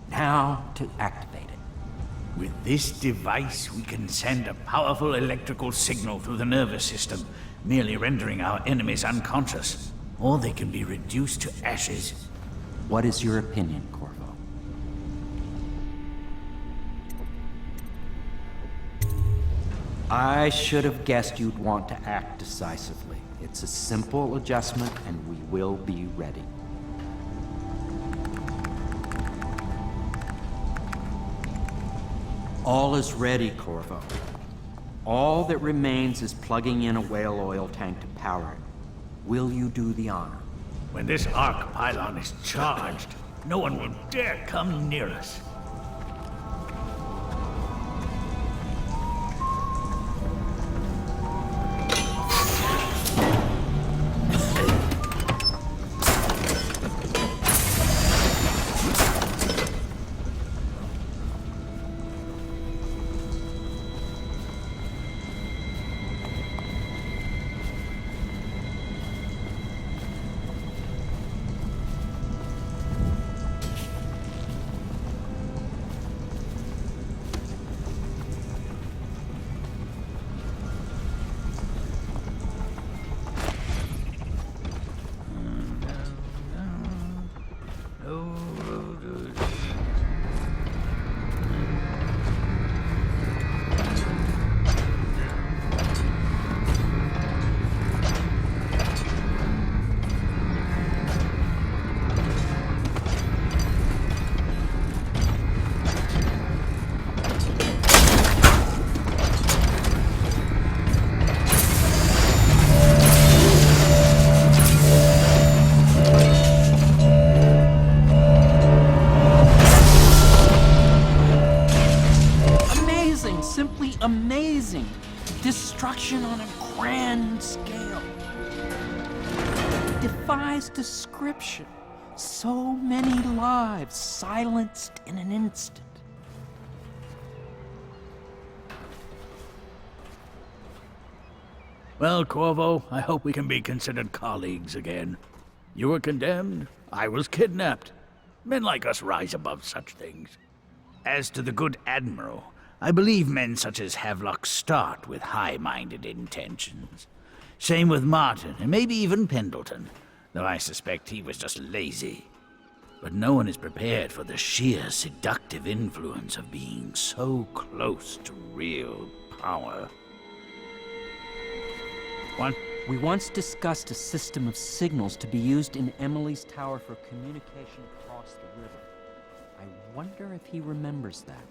Now to activate it. With this device, we can send a powerful electrical signal through the nervous system, merely rendering our enemies unconscious. Or they can be reduced to ashes. What is your opinion, Corvo? I should have guessed you'd want to act decisively. It's a simple adjustment, and we will be ready. All is ready, Corvo. All that remains is plugging in a whale oil tank to power it. Will you do the honor? When this arc pylon is charged, no one will dare come near us. Simply amazing. Destruction on a grand scale. Defies description. So many lives silenced in an instant. Well, Corvo, I hope we can be considered colleagues again. You were condemned, I was kidnapped. Men like us rise above such things. As to the good Admiral, I believe men such as Havelock start with high-minded intentions. Same with Martin, and maybe even Pendleton, though I suspect he was just lazy. But no one is prepared for the sheer seductive influence of being so close to real power. We once discussed a system of signals to be used in Emily's tower for communication across the river. I wonder if he remembers that.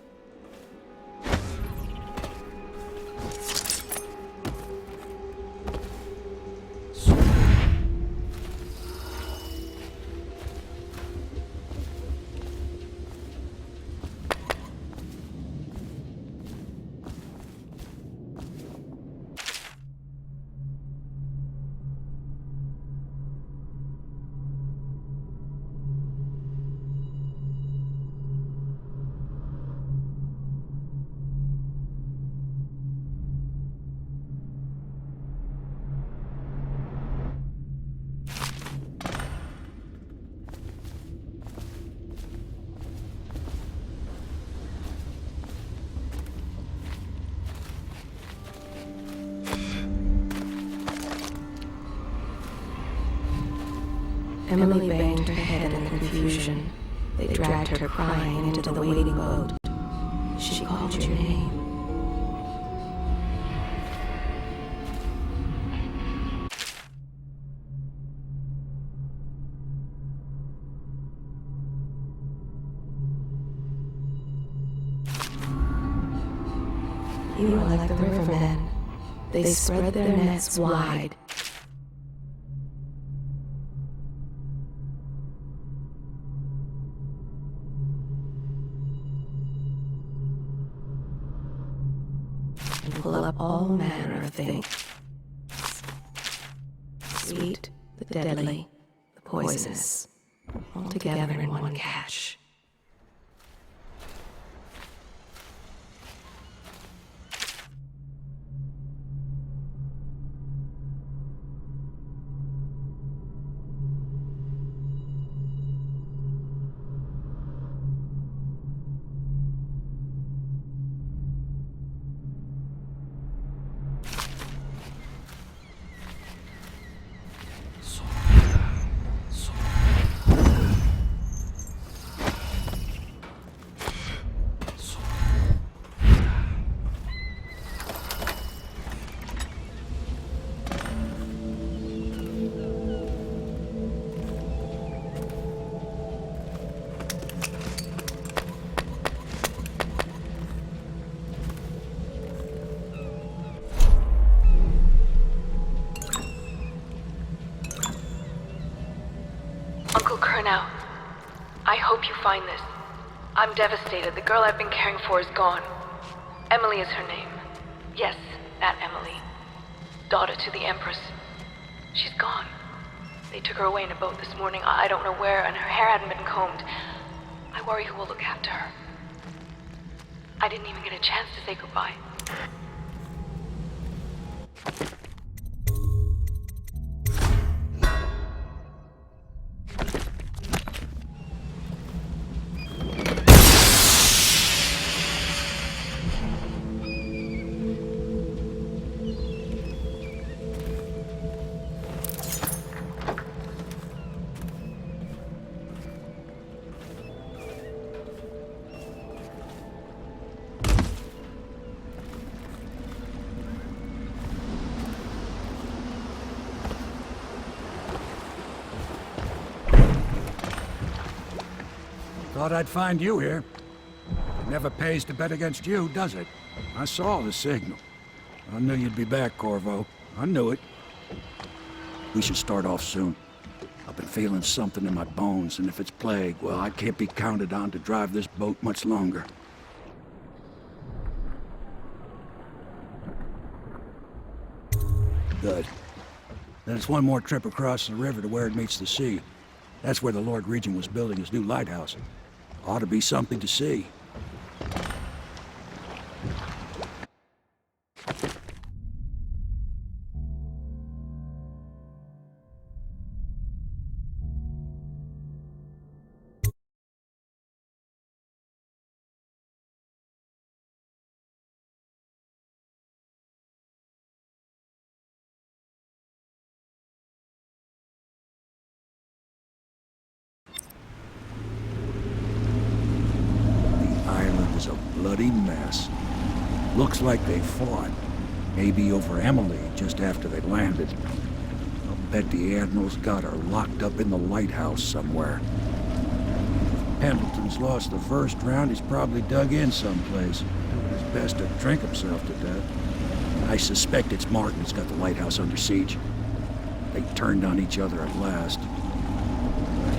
Emily banged her head in the confusion. They dragged her crying into the waiting boat. She called your name. You are like the rivermen. They spread their nets wide. And pull up all manner of things. Sweet, the deadly, the poisonous, all together in one catch. I hope you find this. I'm devastated. The girl I've been caring for is gone. Emily is her name. Yes, that Emily. Daughter to the Empress. She's gone. They took her away in a boat this morning. I don't know where, and her hair hadn't been combed. I worry who will look after her. I didn't even get a chance to say goodbye. Thought I'd find you here. It never pays to bet against you, does it? I saw the signal. I knew you'd be back, Corvo. I knew it. We should start off soon. I've been feeling something in my bones, and if it's plague, well, I can't be counted on to drive this boat much longer. Good. Then it's one more trip across the river to where it meets the sea. That's where the Lord Regent was building his new lighthouse. Ought to be something to see. Is a bloody mess. Looks like they fought. Maybe over Emily just after they landed. bet the Admiral's got her locked up in the lighthouse somewhere. If Pendleton's lost the first round, he's probably dug in someplace, doing his best to drink himself to death. I suspect it's Martin who's got the lighthouse under siege. They turned on each other at last.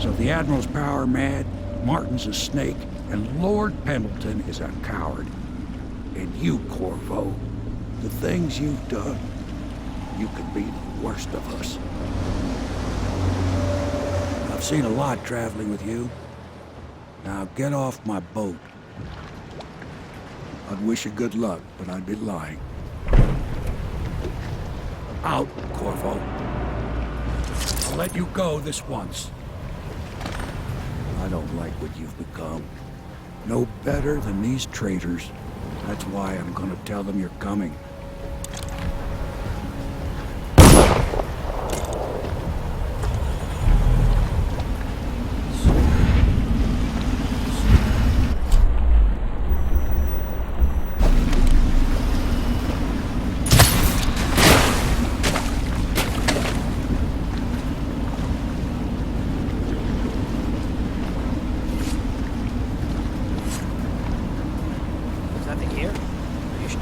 So the Admiral's power mad, Martin's a snake, and Lord Pendleton is a coward. And you, Corvo, the things you've done, you could be the worst of us. I've seen a lot traveling with you. Now get off my boat. I'd wish you good luck, but I'd be lying. Out, Corvo. I'll let you go this once. I don't like what you've become. No better than these traitors. That's why I'm gonna tell them you're coming. Nothing here? You should...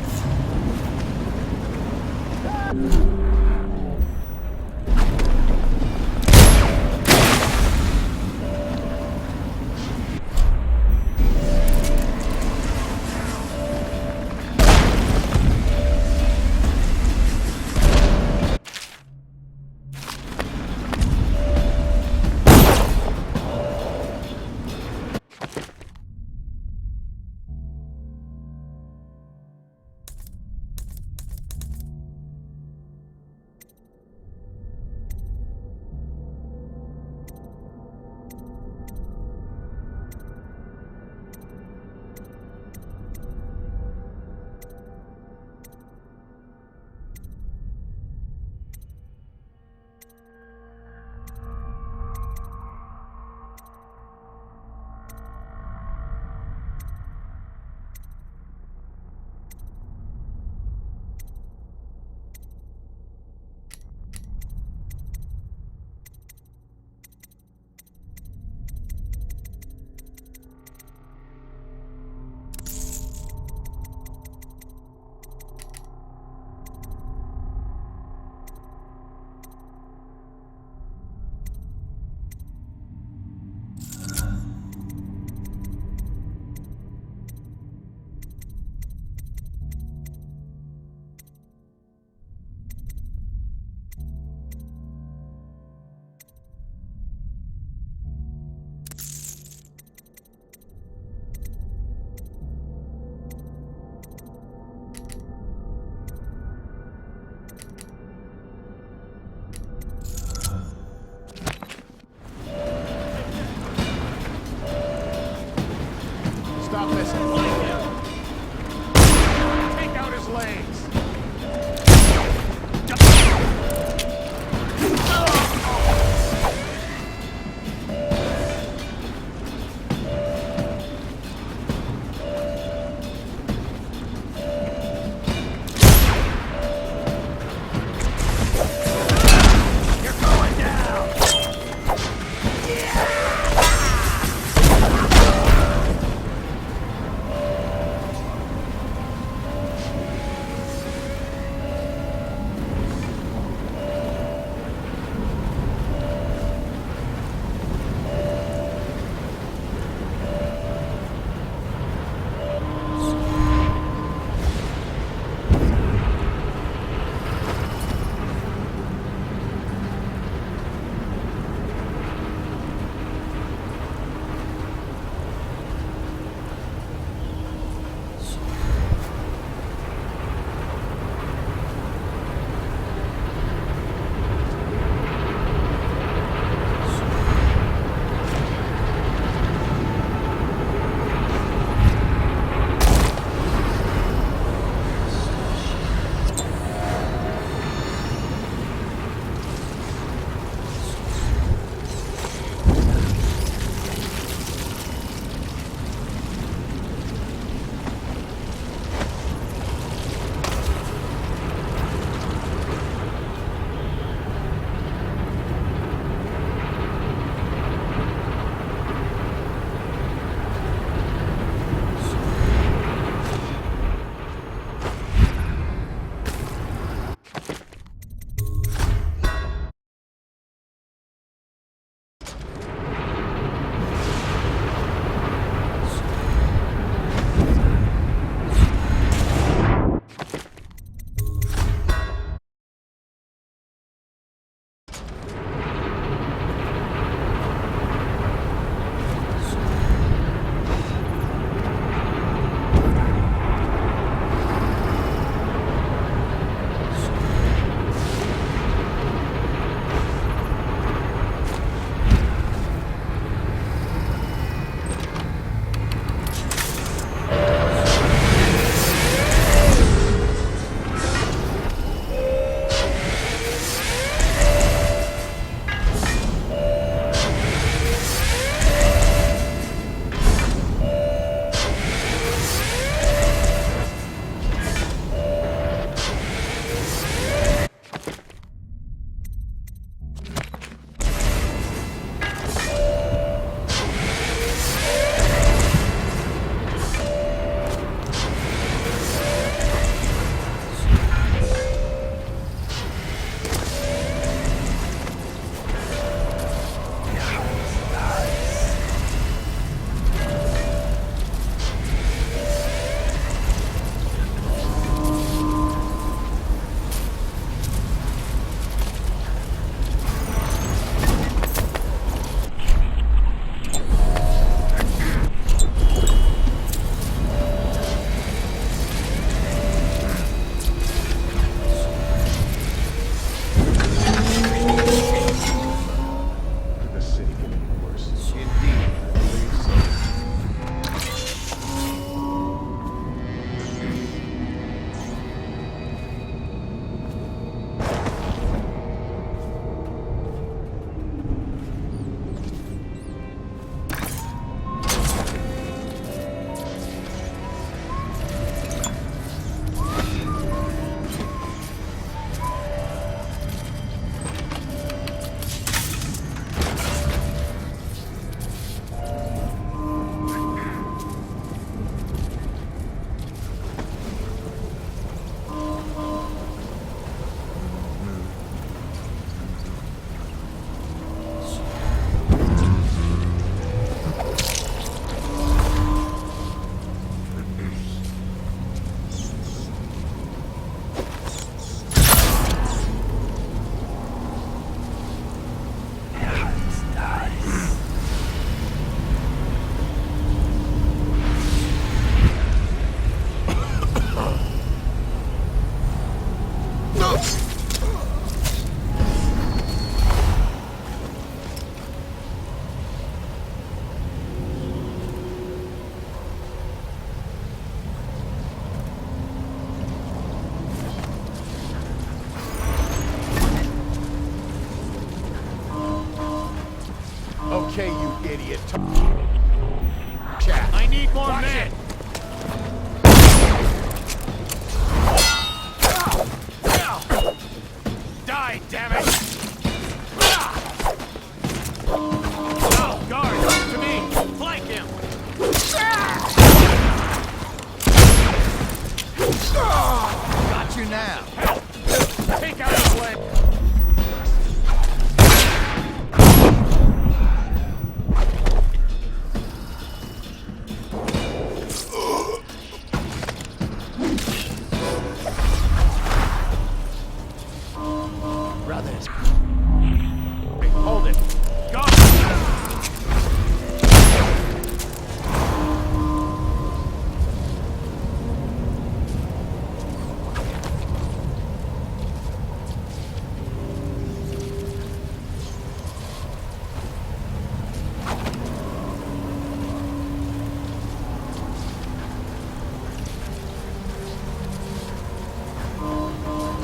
Stop this. Take out his legs. Okay, you idiot. Chat. I need more men. Die, damn it! Oh, guard, to me! Flank him! Got you now. Help! Take out his leg! Brothers. Hey, hold it. Go!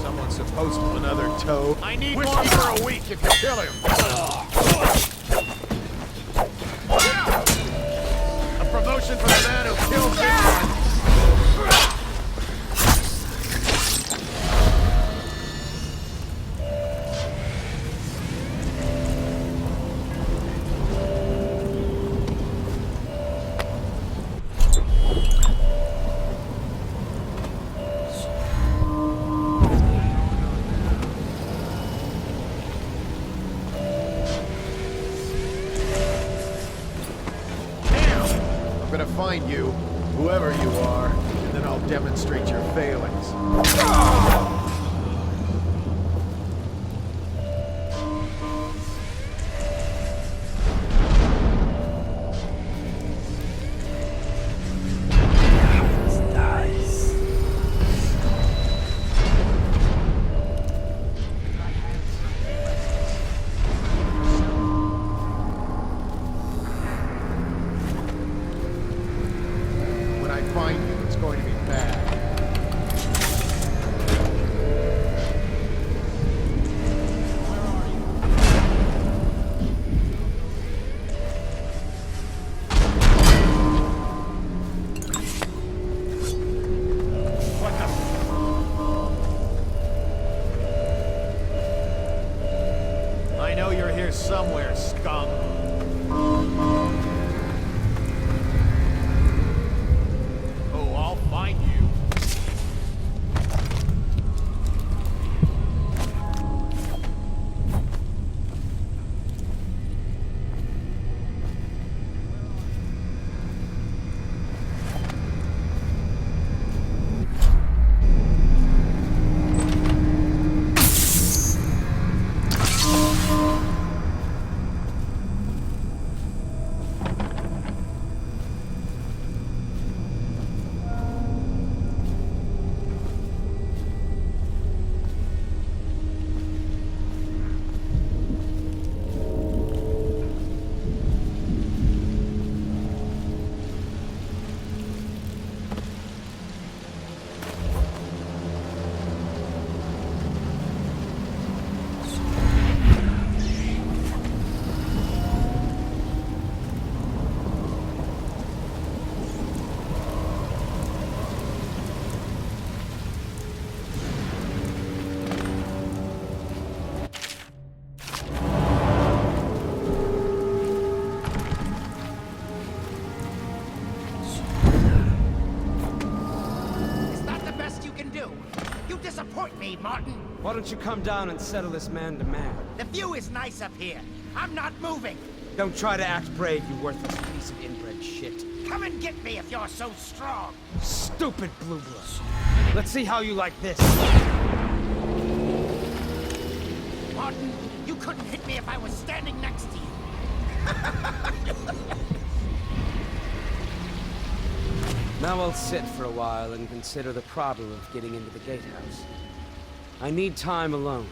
Someone's supposed to another toe. I need more for a week if you kill him. A promotion for the man who killed me. I'm gonna find you, whoever you are, and then I'll demonstrate your failings. When I find you, it's going to be bad. What the? I know you're here somewhere, scum. Oh, I'll find you. disappoint me, Martin. Why don't you come down and settle this man to man? The view is nice up here. I'm not moving. Don't try to act brave, you worthless piece of inbred shit. Come and get me if you're so strong. Stupid blue blood. Let's see how you like this. Martin, you couldn't hit me if I was standing next to you. Now I'll sit for a while and consider the problem of getting into the gatehouse. I need time alone.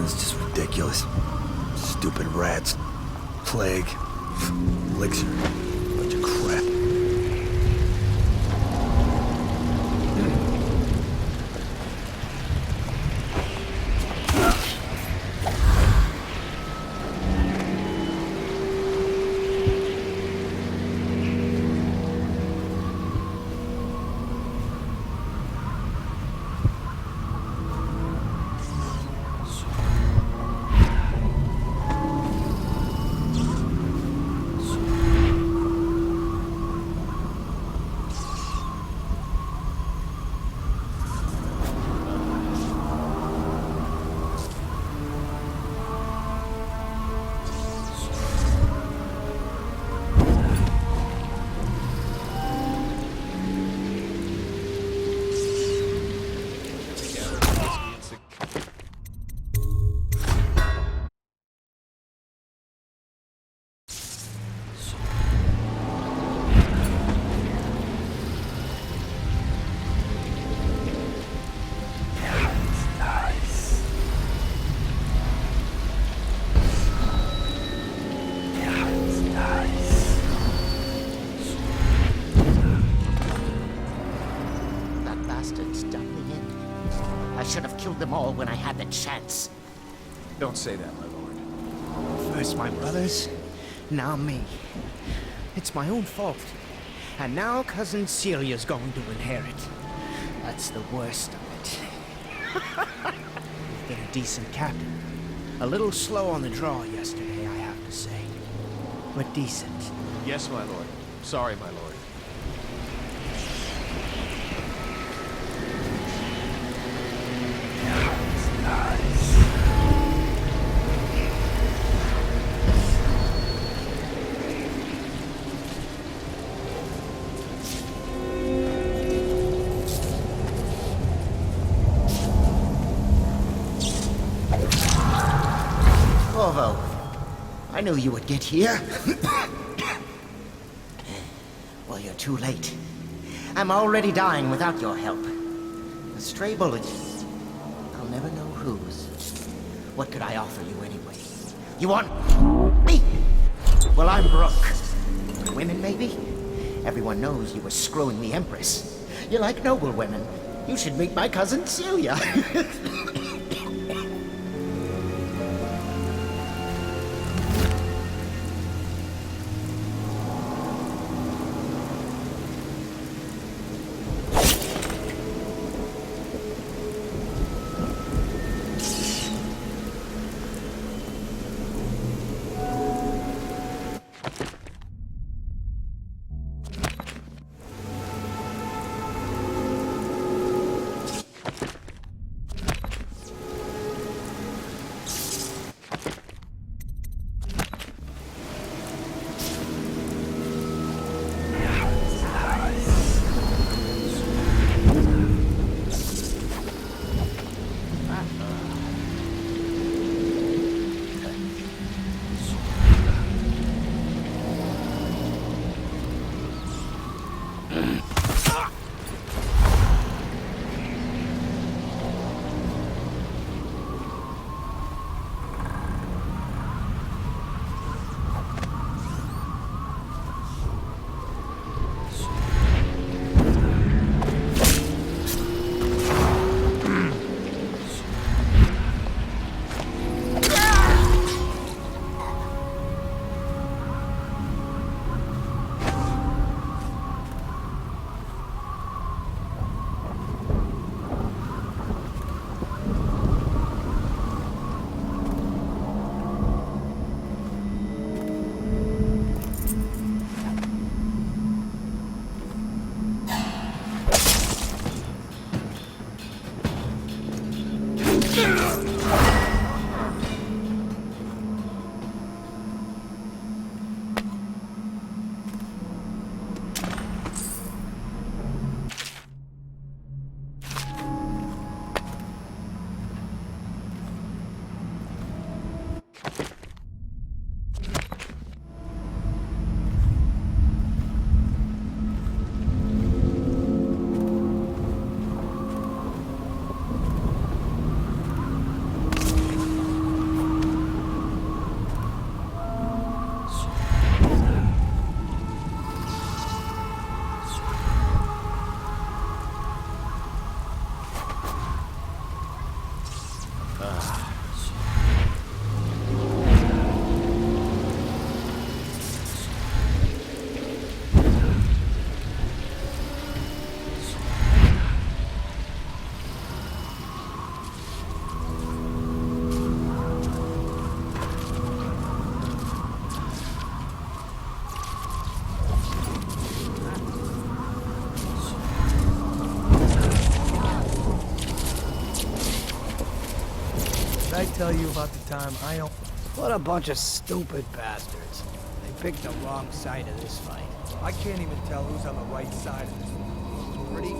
It's just ridiculous. Stupid rats. Plague. Elixir. Bunch of crap. Them all when I had the chance. Don't say that, my lord. First my brothers, now me. It's my own fault. And now cousin Celia's going to inherit. That's the worst of it. You've been a decent captain. A little slow on the draw yesterday, I have to say. But decent. Yes, my lord. Sorry, my lord. I knew you would get here. Well, you're too late. I'm already dying without your help. A stray bullet. I'll never know whose. What could I offer you anyway? You want me? Well, I'm broke. Women, maybe? Everyone knows you were screwing the Empress. You like noble women. You should meet my cousin Celia. I tell you about the time I owned... What a bunch of stupid bastards. They picked the wrong side of this fight. I can't even tell who's on the right side of this. Pretty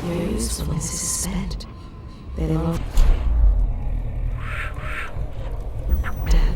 Your usefulness is spent. They love death.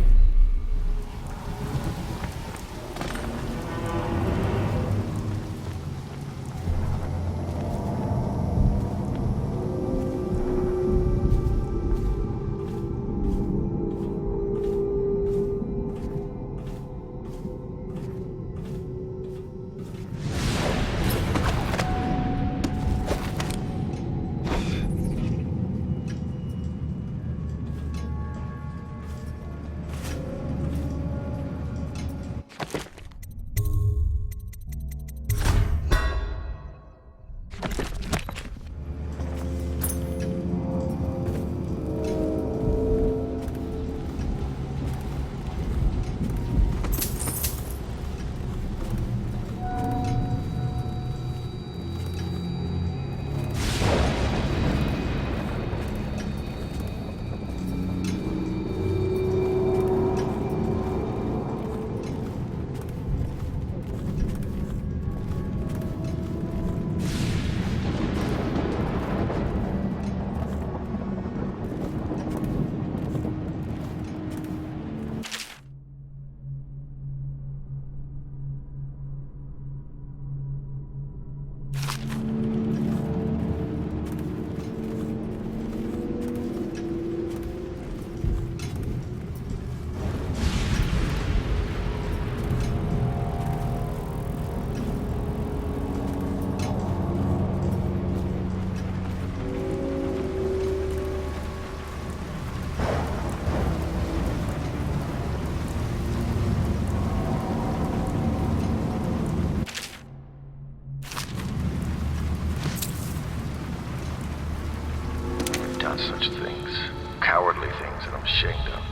Done such things, cowardly things that I'm ashamed of.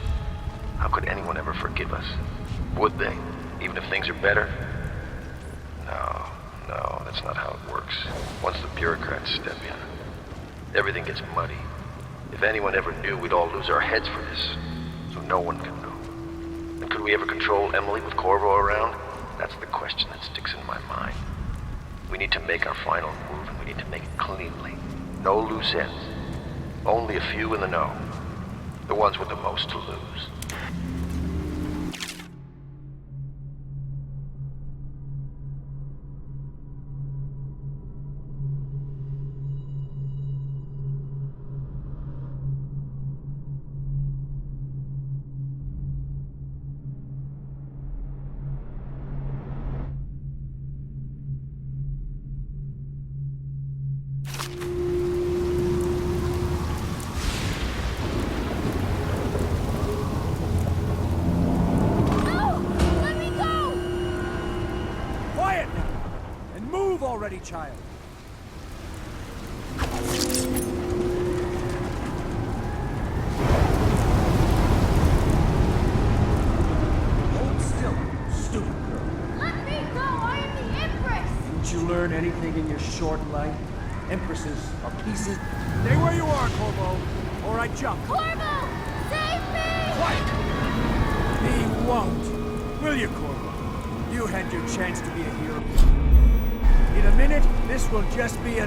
How could anyone ever forgive us? Would they? Even if things are better? No, that's not how it works. Once the bureaucrats step in, everything gets muddy. If anyone ever knew, we'd all lose our heads for this. So no one can know. And could we ever control Emily with Corvo around? That's the question that sticks in my mind. We need to make our final move, and we need to make it cleanly. No loose ends. Only a few in the know. The ones with the most to lose. already, child. Hold still, stupid girl. Let me go! I am the Empress! Didn't you learn anything in your short life? Empresses are pieces. Stay where you are, Corvo, or I jump. Corvo! Save me! Quiet! He won't. Will you, Corvo? You had your chance to be a hero. In a minute, this will just be a...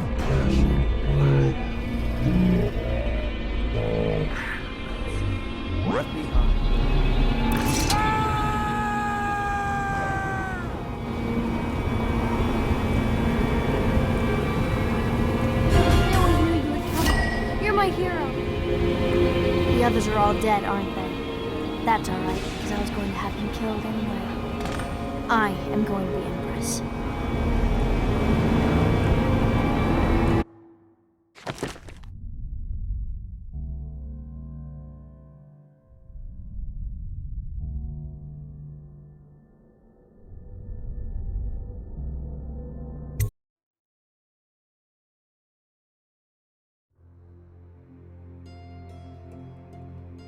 Left behind. I always knew you would come. You're my hero. The others are all dead, aren't they? That's alright, because I was going to have them killed anyway. I am going to be Empress.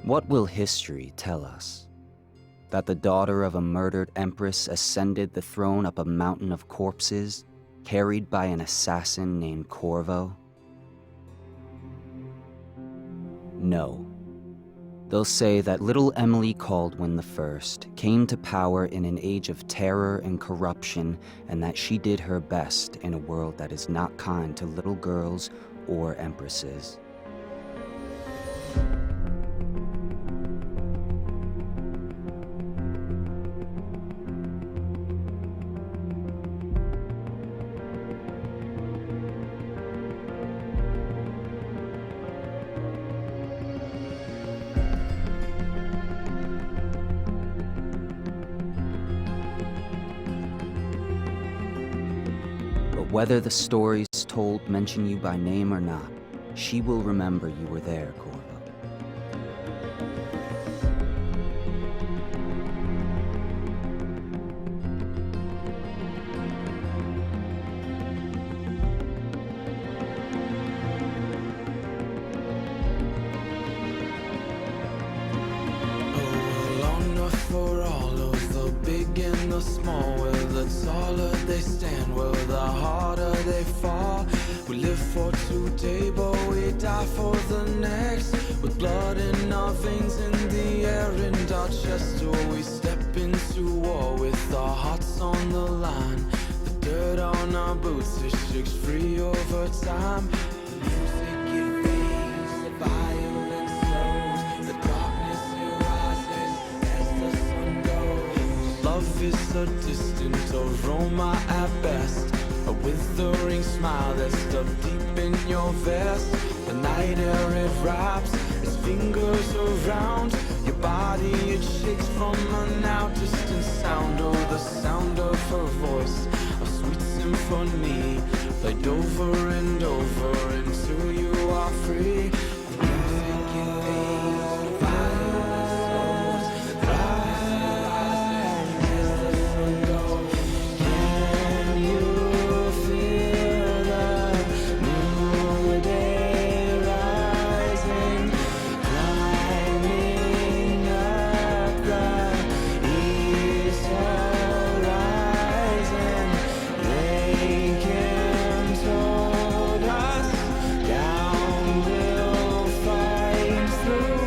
What will history tell us? That the daughter of a murdered empress ascended the throne up a mountain of corpses, carried by an assassin named Corvo? No. They'll say that little Emily Caldwin I came to power in an age of terror and corruption, and that she did her best in a world that is not kind to little girls or empresses. Whether the stories told mention you by name or not, she will remember you were there, Corvo. Long enough for all of the big and the small, where the taller they stand, where the harder they fall. We live for today, but we die for the next. With blood in our veins, in the air, and our chest, till we step into war with our hearts on the line. The dirt on our boots, it shakes free over time. The music it fades, the violence slows, the darkness it rises as the sun goes. Love is a distant aroma at best, a withering smile that's stuffed deep in your vest. The night air it wraps its fingers around your body, it shakes from a now distant sound. Oh, the sound of her voice, a sweet symphony, played over and over until you are free. The music it fades, the violence slows, rising as the sun goes. Can you feel the new day rising, climbing up the east horizon? They can told us down we'll fight through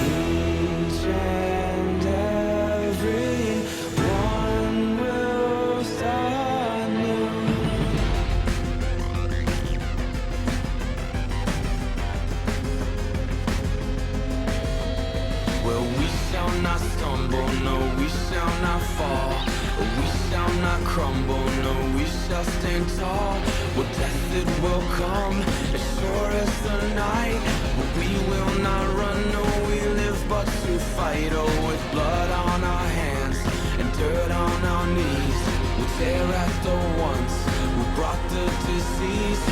each and every one will start new. Well, we shall not stumble, no, we shall not fall. We shall not crumble, no, we shall stand tall. Well, death it will come, as sure as the night. But we will not run, no, we live but to fight. Oh, with blood on our hands and dirt on our knees, we tear at the ones who brought the disease.